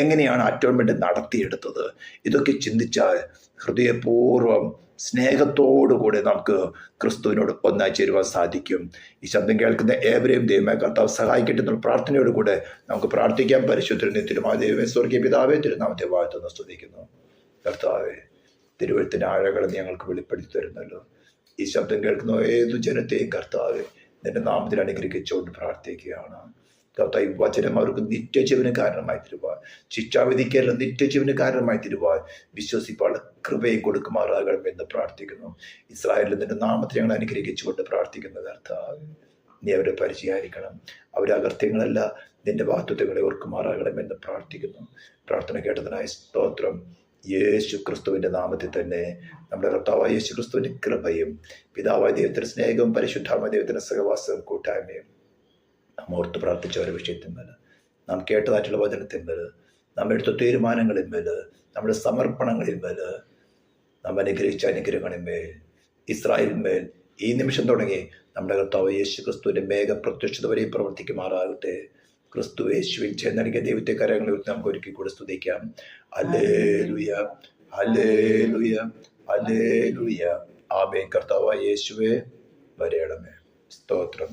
എങ്ങനെയാണ് അറ്റോൺമെന്റ് നടത്തിയെടുത്തത്? ഇതൊക്കെ ചിന്തിച്ചാൽ ഹൃദയപൂർവ്വം സ്നേഹത്തോടുകൂടി നമുക്ക് ക്രിസ്തുവിനോട് ഒന്നായി ചേരുവാൻ സാധിക്കും. ഈ ശബ്ദം കേൾക്കുന്ന ഏവരെയും ദൈവമേ കർത്താവ് സഹായിക്കട്ടെ എന്നുള്ള പ്രാർത്ഥനയോടുകൂടെ നമുക്ക് പ്രാർത്ഥിക്കാം. പരിശുദ്ധ തിരുമായ ദൈവമേ, സ്വർഗീയ പിതാവേ, തിരുനാമത്തെ വാഴ്ത്തുന്നു സ്തുതിക്കുന്നു. കർത്താവേ, തിരുവഴുത്തിന്റെ ആഴകളെ ഞങ്ങൾക്ക് വെളിപ്പെടുത്തി തരുന്നല്ലോ. ഈ ശബ്ദം കേൾക്കുന്ന ഏതു ജനത്തെയും കർത്താവേ നിന്റെ നാമത്തിൽ അനുഗ്രഹിച്ചുകൊണ്ട് പ്രാർത്ഥിക്കുകയാണ്. കർത്താവ്, ഈ വചനം അവർക്ക് നിത്യജീവന് കാരണമായി തരുവാൻ, ശിക്ഷാവിധിക്കല്ല നിത്യജീവന് കാരണമായി തരുവാൻ വിശ്വസിപ്പാനുള്ള കൃപയും കൊടുക്കുമാറാകണമെന്ന് പ്രാർത്ഥിക്കുന്നു. ഇസ്രായേലിൽ നിന്റെ നാമത്തിൽ ഞങ്ങൾ അനുഗ്രഹിച്ചുകൊണ്ട് പ്രാർത്ഥിക്കുന്ന കർത്താവ്, നീ അവരെ പരിചയായിരിക്കണം. അവരുടെ അകൃത്യങ്ങളല്ല നിന്റെ വാഗ്ദത്തങ്ങളെ ഓർക്കുമാറാകണമെന്ന് പ്രാർത്ഥിക്കുന്നു. പ്രാർത്ഥന കേട്ടതിനായി സ്തോത്രം. യേശു ക്രിസ്തുവിൻ്റെ നാമത്തിൽ തന്നെ നമ്മുടെ കർത്താവായ യേശു ക്രിസ്തുവിൻ്റെ കൃപയും പിതാവായ ദൈവത്തിൻ്റെ സ്നേഹവും പരിശുദ്ധാത്മാവായ ദൈവത്തിൻ്റെ സഹവാസവും കൂട്ടായ്മയും നാം ഓർത്ത് പ്രാർത്ഥിച്ച ഒരു വിഷയത്തിന്മേൽ, നാം കേട്ടതായിട്ടുള്ള വചനത്തിന്മേൽ, നാം എടുത്ത തീരുമാനങ്ങളിന്മേൽ, നമ്മുടെ സമർപ്പണങ്ങളിന്മേൽ, നാം അനുഗ്രഹിച്ച അനുഗ്രഹങ്ങളിന്മേൽ, ഇസ്രായേലിന്മേൽ ഈ നിമിഷം തുടങ്ങി നമ്മുടെ കർത്താവ് യേശു ക്രിസ്തുവിൻ്റെ മേഘപ്രത്യക്ഷത വരെയും പ്രവർത്തിക്കുമാറാകട്ടെ. ക്രിസ്തു യേശുവിൽ ചെന്നടിക്കുക ദൈവത്തെ കരങ്ങളിൽ നമുക്ക് ഒരിക്കൽ കൂടെ സ്തുതിക്കാം. ഹല്ലേലൂയ, ഹല്ലേലൂയ, ഹല്ലേലൂയ. ആമേൻ. കർത്താവായ യേശുവേ വരേണമേ. സ്തോത്രം.